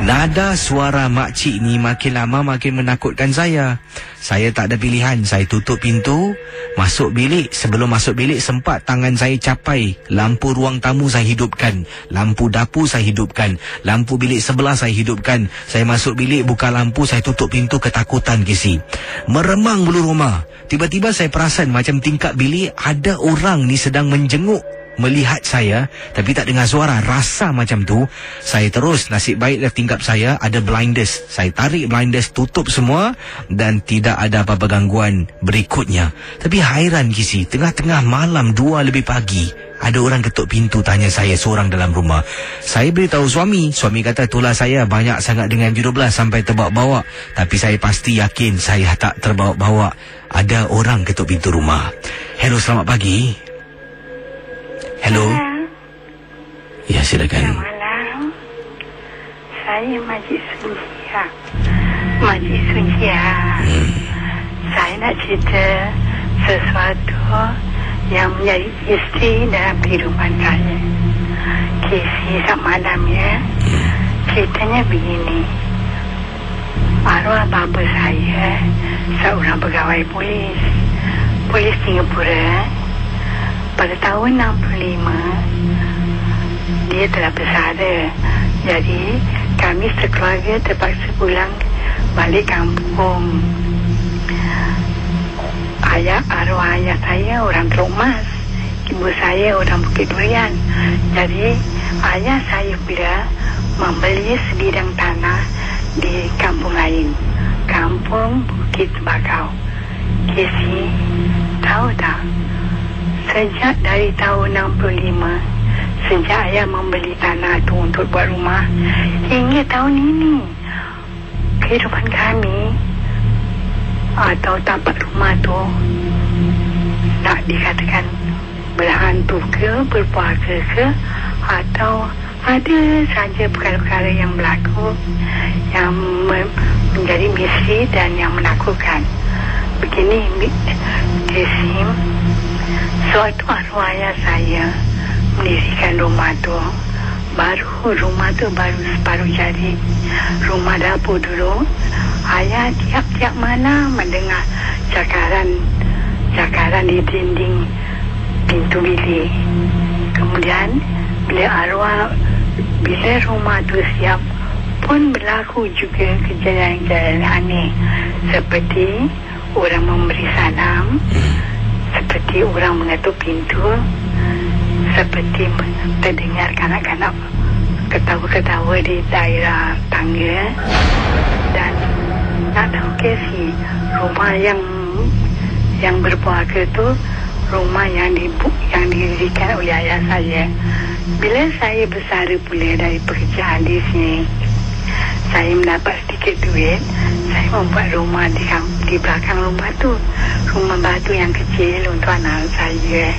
Nada suara makcik ni makin lama makin menakutkan saya. Saya tak ada pilihan. Saya tutup pintu, masuk bilik. Sebelum masuk bilik, sempat tangan saya capai lampu ruang tamu, saya hidupkan. Lampu dapur saya hidupkan. Lampu bilik sebelah saya hidupkan. Saya masuk bilik, buka lampu, saya tutup pintu. Ketakutan, Casey. Meremang bulu rumah. Tiba-tiba saya perasan macam tingkap bilik ada orang ni sedang menjenguk, melihat saya, tapi tak dengar suara. Rasa macam tu. Saya terus, nasib baik tingkap saya ada blinders. Saya tarik blinders, tutup semua, dan tidak ada apa-apa gangguan berikutnya. Tapi hairan, Casey, tengah-tengah malam 2 lebih pagi, ada orang ketuk pintu, tanya saya seorang dalam rumah. Saya beritahu suami. Suami kata, itulah saya banyak sangat dengan MJ12 sampai terbawa-bawa. Tapi saya pasti yakin saya tak terbawa-bawa. Ada orang ketuk pintu rumah. Hello, selamat pagi. Hello. Ya, silakan. Selamat malam. Saya Majid Sunjia. Majid Sunjia. Saya nak cerita sesuatu yang menjadi isteri dalam kehidupan saya. Casey, selamat malam ya. Ceritanya begini. Arwah bapa saya seorang pegawai polis Singapura. Pada tahun 65 dia telah bersara. Jadi kami sekeluarga terpaksa pulang balik kampung. Arwah ayah saya orang Teluk Mas, ibu saya orang Bukit Durian. Jadi ayah saya pula membeli sebidang tanah di kampung lain, kampung Bukit Bakau. Kesi, tahu tak? Sejak dari tahun 65, sejak ayah membeli tanah tu untuk buat rumah, hingga tahun ini, kehidupan kami atau tapak rumah tu nak dikatakan berhantu ke, berpuaka ke, atau ada saja perkara-perkara yang berlaku yang menjadi misteri dan yang menakutkan. Begini, Kesim, suatu arwah ayah saya mendirikan rumah tu. Rumah tu baru separuh jadi. Rumah dapur dulu, ayah tiap-tiap malam mendengar cakaran di dinding pintu bilik. Kemudian bila rumah tu siap, pun berlaku juga kejadian-kejadian aneh, seperti orang memberi salam, seperti orang mengetuk pintu, seperti terdengar kanak-kanak ketawa-ketawa di daerah tangga. Dan nak tahu Kesi, rumah yang berpuaka tu rumah yang didirikan oleh ayah saya. Bila saya bersara pula dari pekerjaan di sini, saya mendapat sedikit duit, saya membuat rumah di belakang rumah tu, rumah batu yang kecil untuk anak saya.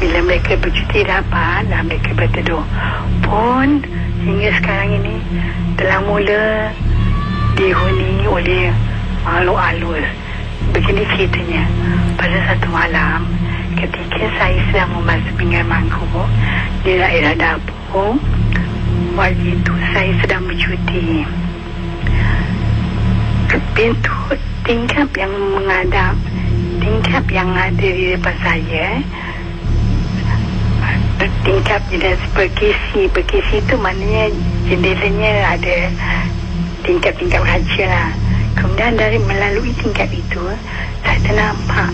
Bila mereka bercuti dapat dan mereka berteduh. Pun hingga sekarang ini telah mula dihuni oleh makhluk halus. Begini ceritanya, pada satu malam ketika saya sedang membasuh pinggan mangkuk di daerah dapur, waktu itu saya sedang bercuti. Pintu tingkap yang ada di depan saya, tingkap jenis berkisi itu maknanya jendelanya ada tingkap-tingkap kaca lah. Kemudian dari melalui tingkap itu, saya ternampak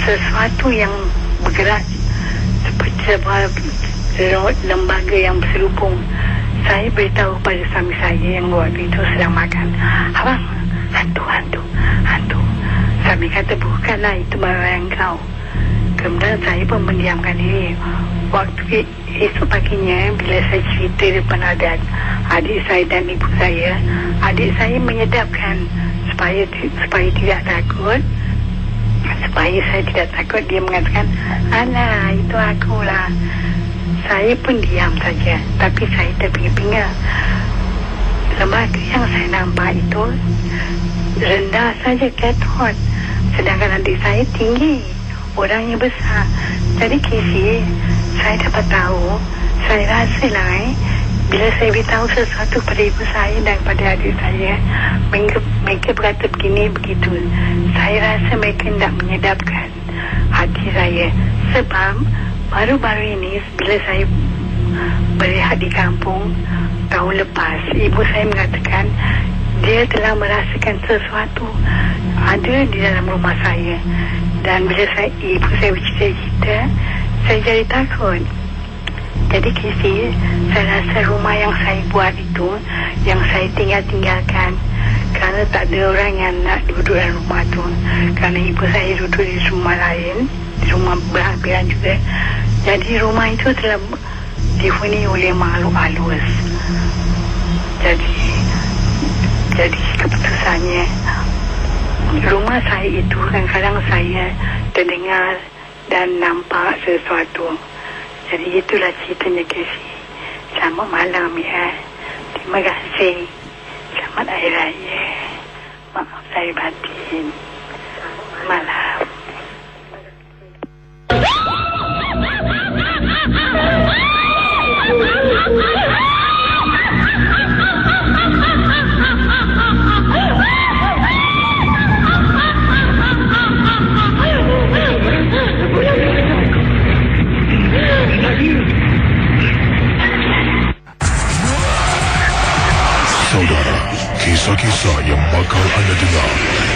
sesuatu yang bergerak seperti sebuah lembaga yang berselubung. Saya beritahu pada suami saya yang waktu itu sedang makan, "Abang, hantu." Suami kata, "Bukanlah, itu bayangan kau." Kemudian saya pun mendiamkan diri. Waktu esok paginya, bila saya cerita depan adik saya dan ibu saya, adik saya menyedapkan supaya tidak takut. Supaya saya tidak takut, dia mengatakan, "Alah, itu akulah." Saya pun diam saja, tapi saya terpinga-pinga. Lembaga yang saya nampak itu rendah saja ketot, sedangkan adik saya tinggi, orangnya besar. Jadi Kesi, saya dapat tahu, saya rasa lah bila saya beritahu sesuatu pada ibu saya dan pada adik saya, mereka berkata begini begitu. Saya rasa mereka tidak menyedapkan hati saya. Sebab baru-baru ini bila saya berehat di kampung tahun lepas, ibu saya mengatakan dia telah merasakan sesuatu ada di dalam rumah saya. Dan bila ibu saya bercerita, saya jadi takut. Jadi Kesi, saya rasa rumah yang saya buat itu, yang saya tinggalkan, kerana tak ada orang yang nak duduk dalam rumah tu. Kerana ibu saya duduk di rumah lain, di rumah berhampiran juga. Jadi rumah itu telah dihuni oleh makhluk halus. Jadi keputusannya, rumah saya itu kadang-kadang saya terdengar dan nampak sesuatu. Jadi itulah ceritanya Kesi. Selamat malam ya. Terima kasih. Selamat Hari Raya. Maaf saya batin. Malam. kisah yang bakal anda dengar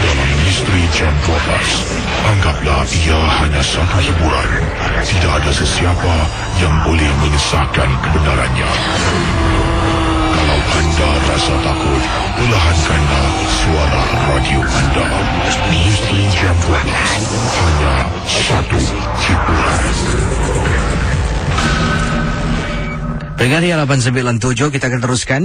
dalam Misteri Jam 12. Anggaplah ia hanya satu hiburan. Tidak ada sesiapa yang boleh mengesahkan kebenarannya. Kalau anda rasa takut, perlahankanlah suara radio anda. Misteri Jam 12, hanya satu hiburan. Pendengar 897, kita akan teruskan.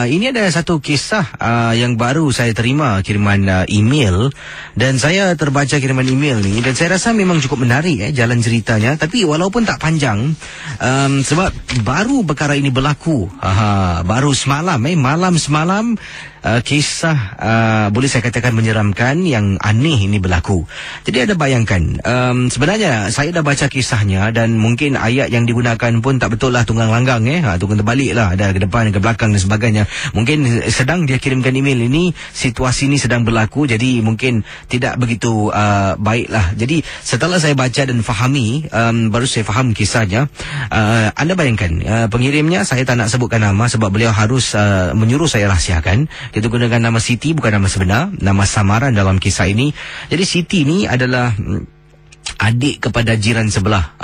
Ini ada satu kisah yang baru saya terima kiriman email, dan saya terbaca kiriman email ni dan saya rasa memang cukup menarik jalan ceritanya, tapi walaupun tak panjang, sebab baru perkara ini berlaku baru semalam, malam semalam. Kisah boleh saya katakan menyeramkan yang aneh ini berlaku. Jadi ada bayangkan, sebenarnya saya dah baca kisahnya dan mungkin ayat yang digunakan pun tak betul lah, tunggang langgang tunggang terbalik lah, ada ke depan ke belakang dan sebagainya. Mungkin sedang dia kirimkan email ini, situasi ini sedang berlaku, jadi mungkin tidak begitu baik lah. Jadi setelah saya baca dan fahami, baru saya faham kisahnya. Anda bayangkan, pengirimnya saya tak nak sebutkan nama sebab beliau harus menyuruh saya rahsiakan. Kita gunakan nama Siti, bukan nama sebenar, nama samaran dalam kisah ini. Jadi Siti ni adalah adik kepada jiran sebelah,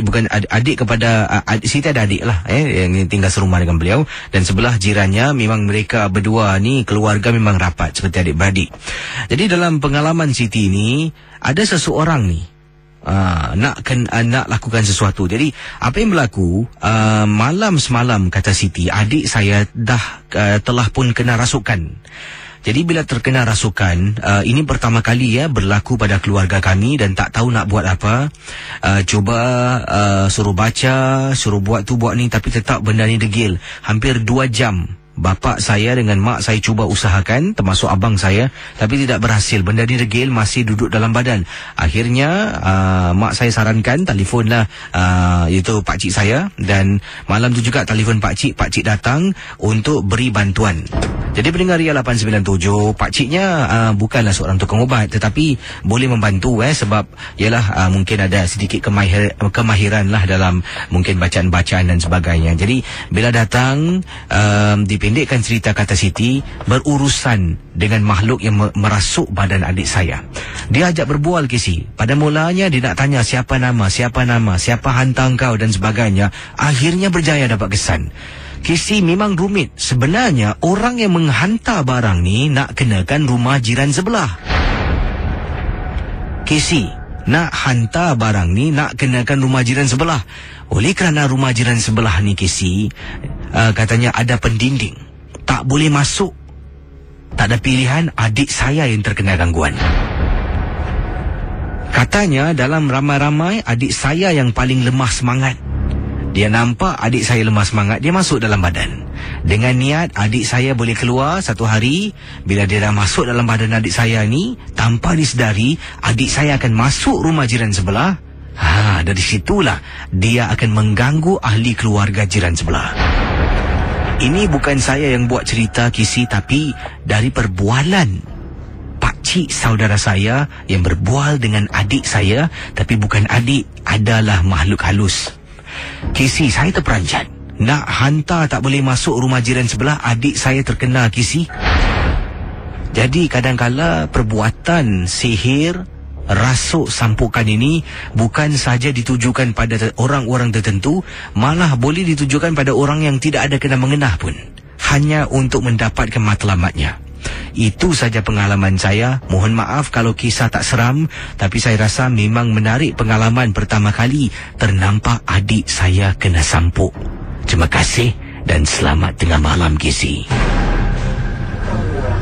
bukan adik kepada Siti ada adik lah yang tinggal serumah dengan beliau, dan sebelah jirannya memang mereka berdua ni keluarga memang rapat seperti adik-beradik. Jadi dalam pengalaman Siti ni ada seseorang ni nak lakukan sesuatu. Jadi apa yang berlaku, malam semalam kata Siti, adik saya telah pun kena rasukan. Jadi bila terkena rasukan, ini pertama kali berlaku pada keluarga kami dan tak tahu nak buat apa. Cuba suruh baca, suruh buat tu buat ni, tapi tetap benda ni degil. Hampir 2 jam bapa saya dengan mak saya cuba usahakan, termasuk abang saya, tapi tidak berhasil. Benda ni degil, masih duduk dalam badan. Akhirnya mak saya sarankan, telefonlah itu pakcik saya, dan malam tu juga telefon pakcik datang untuk beri bantuan. Jadi pendengar Ria 897, pakciknya bukanlah seorang tukang ubat, tetapi boleh membantu sebab ialah mungkin ada sedikit kemahiran lah dalam mungkin bacaan-bacaan dan sebagainya. Jadi bila datang, dipendekkan cerita kata Siti, berurusan dengan makhluk yang merasuk badan adik saya. Dia ajak berbual Kisi. Pada mulanya dia nak tanya siapa nama, siapa hantar kau dan sebagainya. Akhirnya berjaya dapat kesan. Kisi memang rumit. Sebenarnya orang yang menghantar barang ni nak kenakan rumah jiran sebelah. Kisi nak hantar barang ni nak kenakan rumah jiran sebelah. Oleh kerana rumah jiran sebelah ni Kisi, katanya ada pendinding, tak boleh masuk. Tak ada pilihan, adik saya yang terkena gangguan. Katanya dalam ramai-ramai, adik saya yang paling lemah semangat. Dia nampak adik saya lemah semangat, dia masuk dalam badan. Dengan niat adik saya boleh keluar satu hari. Bila dia dah masuk dalam badan adik saya ni, tanpa disedari, adik saya akan masuk rumah jiran sebelah. Dari situlah dia akan mengganggu ahli keluarga jiran sebelah. Ini bukan saya yang buat cerita Kisi, tapi dari perbualan pakcik saudara saya yang berbual dengan adik saya, tapi bukan adik, adalah makhluk halus. Kisi, saya terperanjat. Nak hantar tak boleh masuk rumah jiran sebelah, adik saya terkena Kisi. Jadi kadang-kala perbuatan sihir, rasuk sampukan ini bukan saja ditujukan pada orang-orang tertentu, malah boleh ditujukan pada orang yang tidak ada kena mengenah pun, hanya untuk mendapatkan matlamatnya. Itu saja pengalaman saya. Mohon maaf kalau kisah tak seram, tapi saya rasa memang menarik pengalaman pertama kali ternampak adik saya kena sampuk. Terima kasih dan selamat tengah malam Kisi.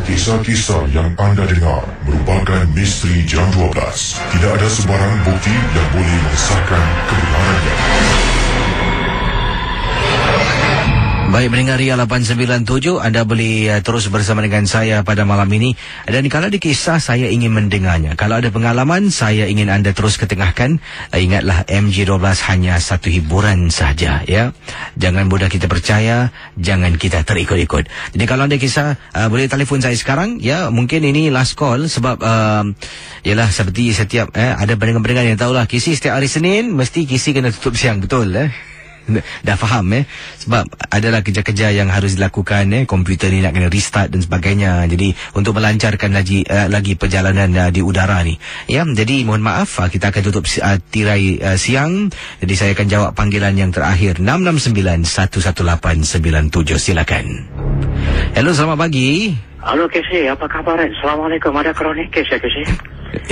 Kisah-kisah yang anda dengar merupakan misteri Jam 12. Tidak ada sebarang bukti yang boleh mengesahkan kebenarannya. Baik, pendengar Ria 897, anda boleh terus bersama dengan saya pada malam ini. Dan kalau di kisah saya ingin mendengarnya, kalau ada pengalaman saya ingin anda terus ketengahkan. Ingatlah, MJ12 hanya satu hiburan saja ya. Jangan mudah kita percaya, jangan kita terikut-ikut. Jadi kalau ada kisah, boleh telefon saya sekarang ya. Mungkin ini last call sebab ialah seperti setiap ada pendengar-pendengar yang tahulah Kisi setiap hari Senin mesti Kisi kena tutup siang, betul Dah faham sebab adalah kerja-kerja yang harus dilakukan komputer ni nak kena restart dan sebagainya. Jadi untuk melancarkan lagi perjalanan di udara ni. Ya, jadi mohon maaf kita akan tutup tirai siang. Jadi saya akan jawab panggilan yang terakhir 669-11897. Silakan. Hello, selamat pagi. Halo Kesy, apa kabar? Assalamualaikum, ada kronik kes ya Kesy?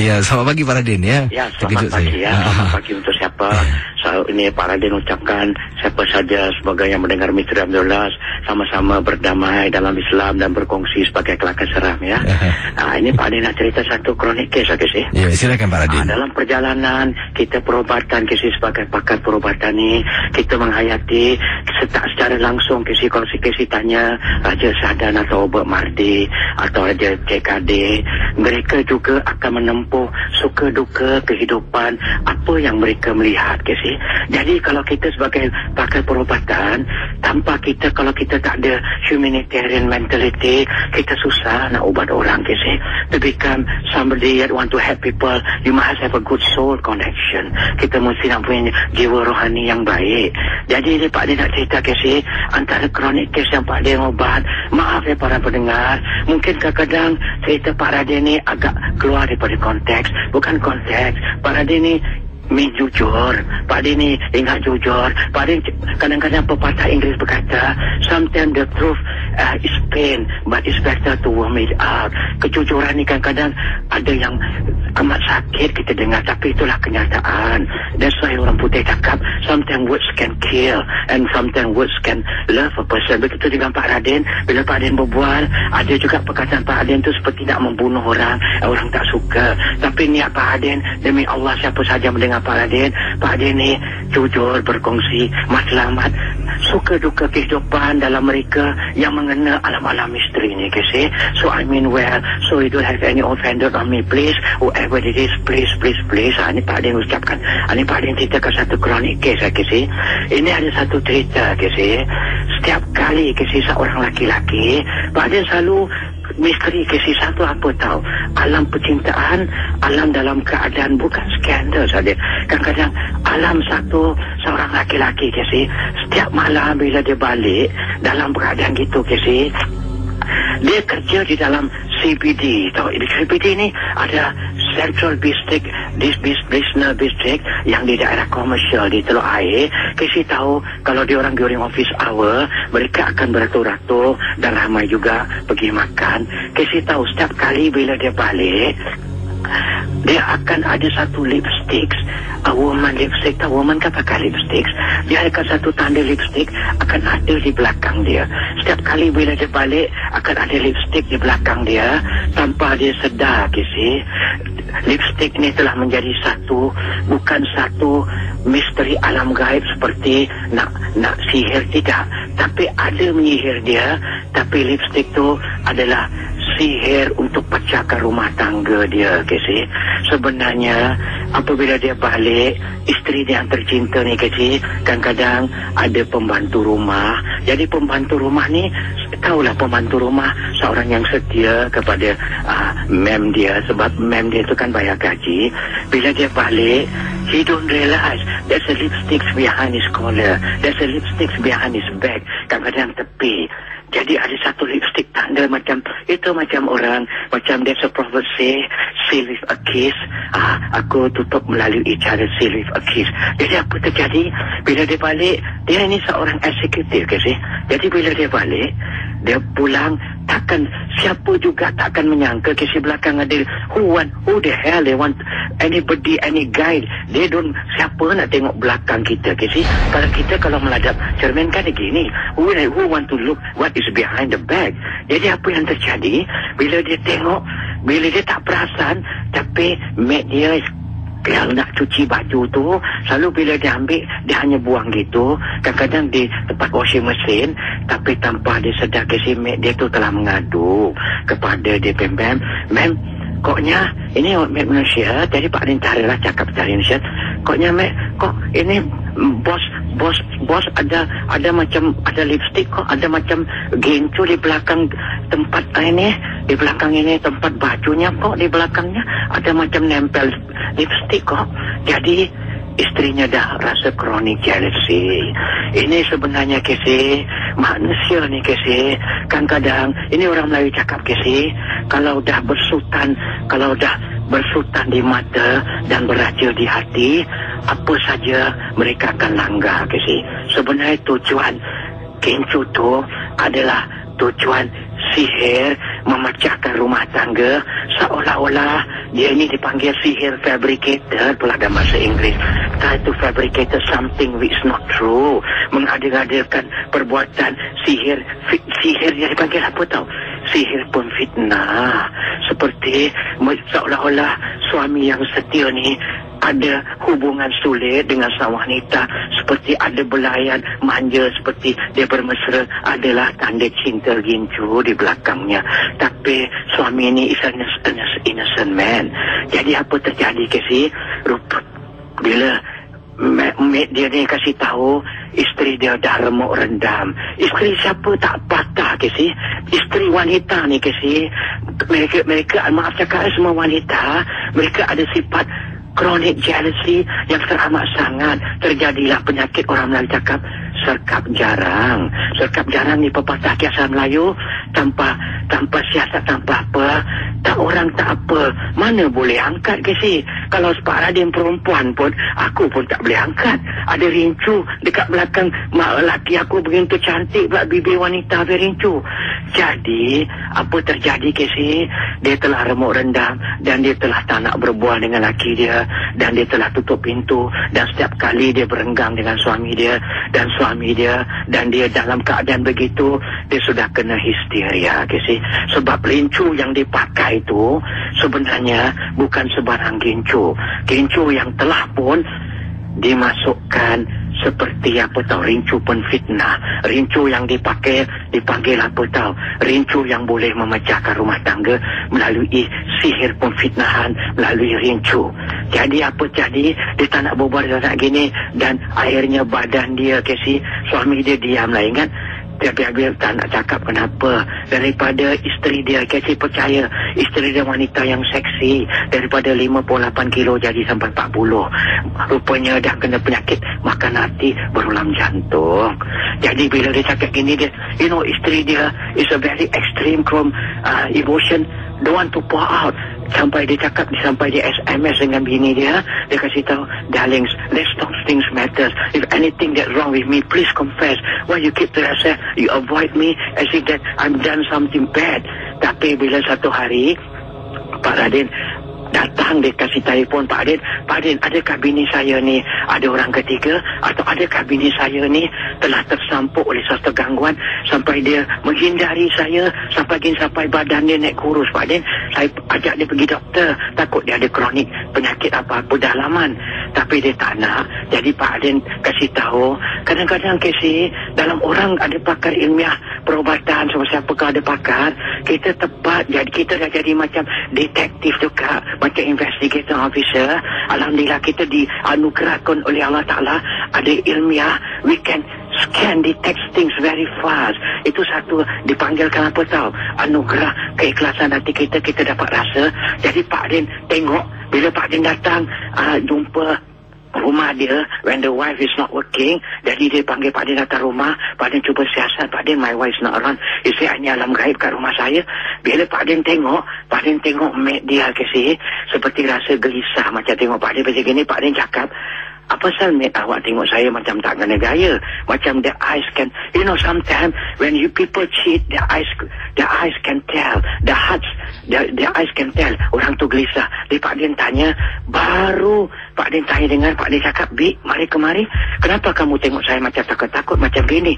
Ya, selamat pagi Pak Radin ya. Ya, selamat pagi ya. Selamat pagi untuk siapa? Ini Pak Radin ucapkan siapa saja sebagai yang mendengar Misteri Jam 12 sama-sama berdamai dalam Islam dan berkongsi sebagai kelakar seram ya. Ini Pak Radin nak cerita satu kronik kes ya Kesy? Ya, silakan Pak Radin. Dalam perjalanan kita perubatan Kesy, sebagai pakar perubatan ni, kita menghayati secara langsung Kesy. Kalau si Kesy tanya Raja Sadan atau Obak Mardi atau Raja CKD, mereka juga akan menempuh suka duka kehidupan apa yang mereka melihat Kesy. Jadi kalau kita sebagai pakar perubatan, tanpa kita, kalau kita tak ada humanitarian mentality, kita susah nak ubat orang Kesy. To become somebody that want to help people, you must have a good soul connection. Kita mesti nak punya jiwa rohani yang baik. Jadi Pak Dia nak cerita Kesy, antara kronik kes yang Pak Dia ubat, maaf ya para pendengar, mungkin kadang-kadang cerita Pak Radin ni agak keluar daripada konteks. Bukan konteks, Pak Radin ni jujur, Pak Radin ni ingat jujur. Pak Radin kadang-kadang pepatah Inggeris berkata, sometimes the truth is pain, but it's better to worm it out. Kejujuran ni kadang-kadang ada yang amat sakit kita dengar, tapi itulah kenyataan. That's why orang putih cakap, sometimes words can kill and sometimes words can love a person. Begitu dengan Pak Radin, bila Pak Radin berbual, ada juga perkataan Pak Radin tu seperti nak membunuh orang, orang tak suka. Tapi niat Pak Radin, demi Allah siapa saja mendengar Pak Radin ni jujur berkongsi matlamat suka duka kehidupan dalam mereka yang mengena alam-alam misteri ni Kesy. So I mean well, so you don't have any offender on me please, whoever it is, please. Ini Pak Radin ucapkan, ini Pak Radin ceritakan satu kronik kes Kesy. Ini ada satu cerita Kesy. Setiap kali Kesy seorang laki-laki, Pak Radin selalu misteri Kesy satu apa tahu, alam percintaan, alam dalam keadaan bukan skandal saja. Kadang-kadang alam seorang laki-laki Kesy, setiap malam bila dia balik dalam keadaan gitu Kesy, dia kerja di dalam CBD. Tahu di CBD ni ada Central District, Business District yang di daerah komersial di Teluk Air. Kesy tahu kalau dia orang during office hour, mereka akan beratur-atur dan ramai juga pergi makan. Kesy tahu setiap kali bila dia balik, dia akan ada satu lipstick, a woman lipstick. Tahu woman kan pakai lipstick, dia akan satu tanda lipstick akan ada di belakang dia. Setiap kali bila dia balik akan ada lipstick di belakang dia tanpa dia sedar Kesy. Lipstick ni telah menjadi bukan satu misteri alam gaib seperti nak sihir, tidak, tapi ada menyihir dia. Tapi lipstick tu adalah sihir untuk pecahkan rumah tangga dia Kesy. Sebenarnya apabila dia balik, isteri dia yang tercinta ni Kesy, kadang-kadang ada pembantu rumah. Jadi pembantu rumah ni, tahulah pembantu rumah seorang yang setia kepada mem dia, sebab mem dia tu kan bayar gaji. Bila dia balik, he don't realize there's a lipstick behind his collar, there's a lipstick behind his bag, kadang-kadang tepi. Jadi ada satu lipstick tanda macam itu, macam orang, macam there's a prophet say, seal with a kiss. Aku tutup melalui cara seal with a kiss. Jadi apa terjadi? Bila dia balik, dia ini seorang eksekutif Kesy. Jadi bila dia balik, dia pulang, siapa juga takkan menyangka Kesy belakang ada who the hell they want anybody, any guide. They don't, siapa nak tengok belakang kita Kesy. Kalau meladap cermin kan begini, who want to look what is behind the bag. Jadi apa yang terjadi bila dia tengok, bila dia tak perasan, tapi mate dia yang nak cuci baju tu, selalu bila dia ambil, dia hanya buang gitu, kadang-kadang di tempat washing machine, tapi tanpa dia sedar Kesy, mate dia tu telah mengadu kepada dia, mem, koknya ini mate manusia. Jadi Pak Radin carilah cakap cari Indonesia, koknya mate, kok ini bos ada macam ada lipstick, kok ada macam gincu di belakang tempat ini, di belakang ini tempat bajunya, kok di belakangnya ada macam nempel lipstick kok. Jadi Isterinya dah rasa chronic jealousy. Ini sebenarnya Casey, manusia ni Casey, kadang-kadang ini orang Melayu cakap Casey, kalau dah bersutan di mata dan beraja di hati, apa saja mereka akan langgar Casey. Sebenarnya tujuan kincu tu adalah tujuan sihir memecahkan rumah tangga, seolah-olah dia ini dipanggil sihir fabricator pula dalam bahasa Inggeris. Itu fabricator something which is not true, mengada-adakan perbuatan sihir dia dipanggil apa tahu? Sihir pun fitnah. Seperti seolah-olah suami yang setia ni ada hubungan sulit dengan sang wanita, seperti ada belayan manja, seperti dia bermesra, adalah tanda cinta gincu di belakangnya. Tapi suami ini is an innocent man. Jadi apa terjadi Casey? Bila mate dia ni kasih tahu isteri dia dah remuk rendam. Isteri siapa tak patah Casey? Isteri wanita ni Casey. Mereka maaf cakap semua wanita, mereka ada sifat chronic jealousy yang teramat sangat. Terjadilah penyakit orang Melayu cakap serkap jarang. Serkap jarang ni pepatah kiasan Melayu, tanpa siasat, tanpa apa, tak orang tak apa, mana boleh angkat ke si? Kalau Pak Radin perempuan pun, aku pun tak boleh angkat. Ada rincu dekat belakang mak lelaki aku begitu cantik pula, bibir wanita berincu. Jadi apa terjadi ke si? Dia telah remuk rendam dan dia telah tak nak berbual dengan laki dia, dan dia telah tutup pintu, dan setiap kali dia berenggang dengan suami dia dan dia dalam keadaan begitu, dia sudah kena histeria ke si? Sebab rincu yang dipakai itu sebenarnya bukan sebarang gincu. Gincu yang telah pun dimasukkan seperti apa tahu, rincu penfitnah. Rincu yang dipanggil apa tahu, rincu yang boleh memecahkan rumah tangga melalui sihir penfitnahan, melalui rincu. Jadi apa jadi, dia tak nak berbual, dia tak nak gini, dan akhirnya badan dia Casey, suami dia diam lah, ingat. Tapi dia tak nak cakap kenapa. Daripada isteri dia, Casey percaya isteri dia wanita yang seksi, daripada 58 kilo jadi sampai 40. Rupanya dah kena penyakit makan hati, berulang jantung. Jadi bila dia cakap gini, dia, isteri dia is a very extreme emotion, don't want to pour out. Sampai dia cakap, sampai dia SMS dengan bini dia kasih tahu, darlings, let's talk things matters. If anything that's wrong with me, please confess. Why you keep to yourself? You avoid me as if that I'm done something bad. Tapi bila satu hari Pak Radin datang, dia kasih telefon, Pak Radin, adakah bini saya ni ada orang ketiga, atau adakah bini saya ni telah tersampuk oleh suatu gangguan sampai dia menghindari saya, sampai badan dia naik kurus. Pak Radin, saya ajak dia pergi doktor, takut dia ada kronik penyakit apa-apa dalaman. Tapi dia tak nak. Jadi Pak Radin kasih tahu, kadang-kadang Casey, dalam orang ada pakar ilmiah perubatan, siapa ada pakar, kita tepat, jadi kita dah jadi macam detektif juga, macam investigator officer. Alhamdulillah kita dianugerahkan oleh Allah Ta'ala ada ilmiah, we can scan, detect things very fast. Itu satu dipanggilkan apa tahu, anugerah keikhlasan hati kita dapat rasa. Jadi Pak Din tengok, bila Pak Din datang jumpa rumah dia when the wife is not working, jadi dia panggil Pak Din datang rumah. Pak Din cuba siasat, Pak Din, my wife is not around, you say hanya alam gaib kat rumah saya. Bila Pak Din tengok mate dia Casey, seperti rasa gelisah macam tengok Pak Din macam gini. Pak Din cakap, apa pasal mate awak tengok saya macam tak kena gaya, macam the eyes can, sometimes when you people cheat, the eyes can tell, the eyes can tell, orang tu gelisah. Dia Pak Din tanya, baru Pak Din tanya dengan Pak Din cakap, Bi, mari kemari, kenapa kamu tengok saya macam takut-takut macam gini?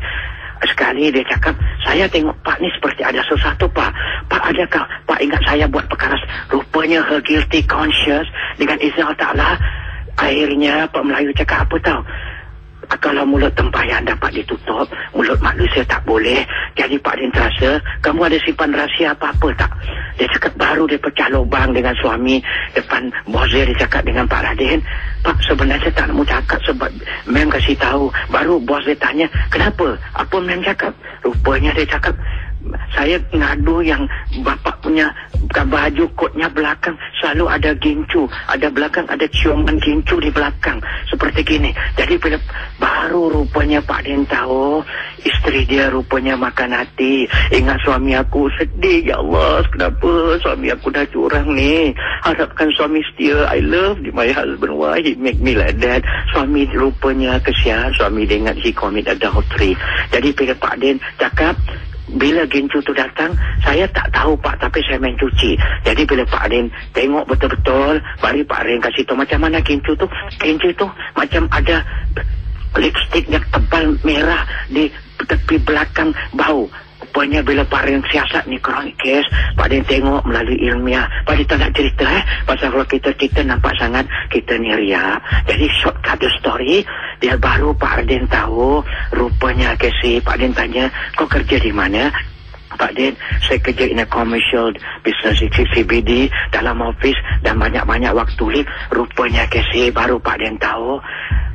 Sekali dia cakap, saya tengok Pak ni seperti ada sesuatu, Pak. Pak, adakah Pak ingat saya buat perkara? Rupanya her guilty conscious, dengan izin Allah Ta'ala. Akhirnya Pak Melayu cakap apa tahu, kalau mulut tempayan dapat ditutup, mulut manusia tak boleh. Jadi Pak Din terasa, kamu ada simpan rahsia apa-apa tak? Dia cakap, baru dia pecah lubang dengan suami depan bos dia cakap dengan Pak Radin, Pak, sebenarnya tak nak cakap sebab mem kasih tahu. Baru bos dia tanya, kenapa? Apa mem cakap? Rupanya dia cakap, saya ngadu yang bapak punya baju kotnya belakang selalu ada gincu, ada belakang ada ciuman gincu di belakang seperti gini. Jadi bila baru rupanya Pak Den tahu isteri dia rupanya makan hati. Ingat suami aku sedih, ya Allah, kenapa suami aku dah curang ni, harapkan suami setia. I love my husband, why he make me like that. Suami rupanya kesian, suami dia ingat he commit adultery. Jadi bila Pak Den cakap, bila gincu tu datang, saya tak tahu Pak, tapi saya main cuci. Jadi bila Pak Rin tengok betul-betul, baru Pak Rin kasih tahu macam mana gincu tu. Gincu tu macam ada lipstick yang tebal merah di tepi belakang bau. Rupanya bila Pak Rin siasat ni chronic case, Pak Rin tengok melalui ilmiah. Pak Rin tak nak cerita pasal kalau kita nampak sangat kita ni riak. Jadi shortcut the story, dia baru Pak Rin tahu rupanya Casey. Pak Rin tanya, kau kerja di mana? Pak Den, saya kerja in a commercial business CBD dalam office dan banyak-banyak waktu lip. Rupanya Casey baru Pak Den tahu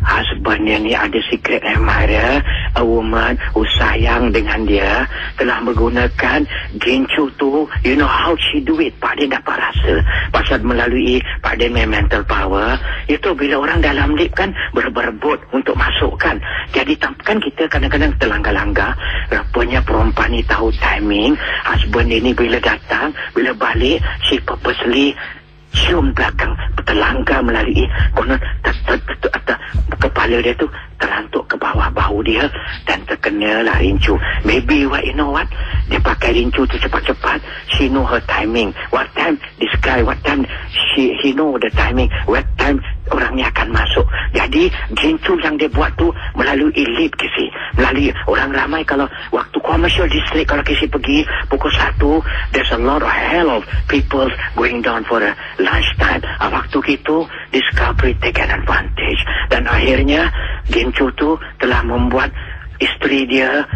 husband dia ni ada secret admirer, a woman who sayang dengan dia, telah menggunakan gincu tu. You know how she do it? Pak Den dapat rasa pasal melalui Pak Den mental power. Itu bila orang dalam lip kan berebut untuk masukkan. Jadi kan kita kadang-kadang terlanggar-langgar. Rupanya perempuan ni tahu timing. Husband ini bila datang, bila balik, she purposely cium belakang, terlanggar melalui konon kepala dia tu terantuk ke bawah bahu dia dan terkena lah rincu. Maybe you know what, dia pakai rincu tu cepat-cepat. She know her timing, what time this guy, what time he know the timing, what time orang ni akan masuk. Jadi gincu yang dia buat tu melalui lip Kisi, melalui orang ramai. Kalau waktu commercial district, kalau Kisi pergi pukul 1, there's a lot of hell of people going down for a lunchtime. Waktu itu Discovery take an advantage dan akhirnya gincu tu telah membuat isteri dia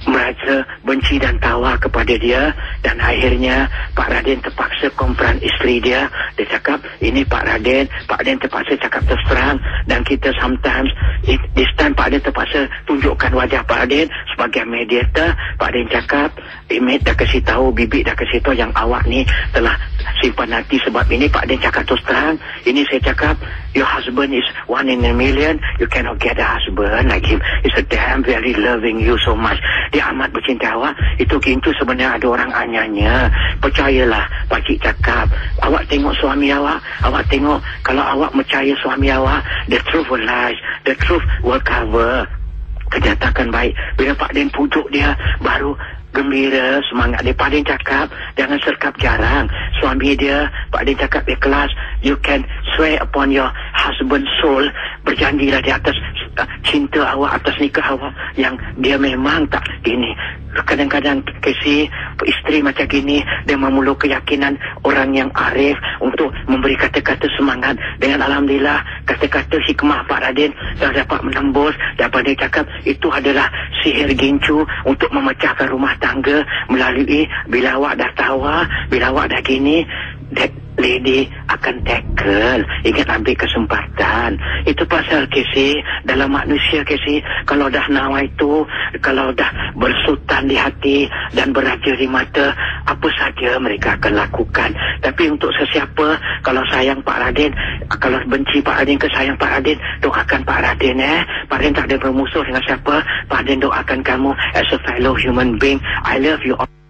merasa benci dan tawa kepada dia, dan akhirnya Pak Raden terpaksa konfront isteri dia. Dia cakap, ini Pak Raden. Pak Raden terpaksa cakap terus terang, dan kita sometimes this time Pak Raden terpaksa tunjukkan wajah Pak Raden sebagai mediator. Pak Raden cakap, Imit dah kasih tahu, Bibi dah kasih tahu yang awak ni telah simpan hati sebab ini. Pak Raden cakap terus terang, ini saya cakap, your husband is 1 in a million, you cannot get a husband like him. He's a damn very loving you so much. Dia amat bercinta awak. Itu gincu sebenarnya ada orang anyanya. Percayalah pakcik cakap, awak tengok suami awak, awak tengok kalau awak percaya suami awak, the truth will rise, the truth will cover. Kenyatakan baik. Bila Pak Den pujuk dia, baru gembira, semangat dia. Pak Den cakap, jangan serkap jarang. Suami dia, Pak Den cakap ikhlas. You can swear upon your husband's soul. Berjanjilah di atas cinta awak, atas nikah awak, yang dia memang tak gini. Kadang-kadang Casey, isteri macam gini, dia memeluk keyakinan orang yang arif untuk memberi kata-kata semangat. Dengan Alhamdulillah, kata-kata hikmah Pak Raden dah dapat menembus. Dapat dia cakap, itu adalah sihir gincu untuk memecahkan rumah tangga melalui bila awak dah tawa, bila awak dah gini, that lady akan tackle. Ingat ambil kesempatan. Itu pasal Casey, dalam manusia Casey, kalau dah nawa itu, kalau dah bersultan di hati dan beraja di mata, apa saja mereka akan lakukan. Tapi untuk sesiapa, kalau sayang Pak Raden, kalau benci Pak Raden ke sayang Pak Raden, doakan Pak Raden. Pak Raden tak ada bermusuh dengan siapa. Pak Raden doakan kamu as a fellow human being. I love you all.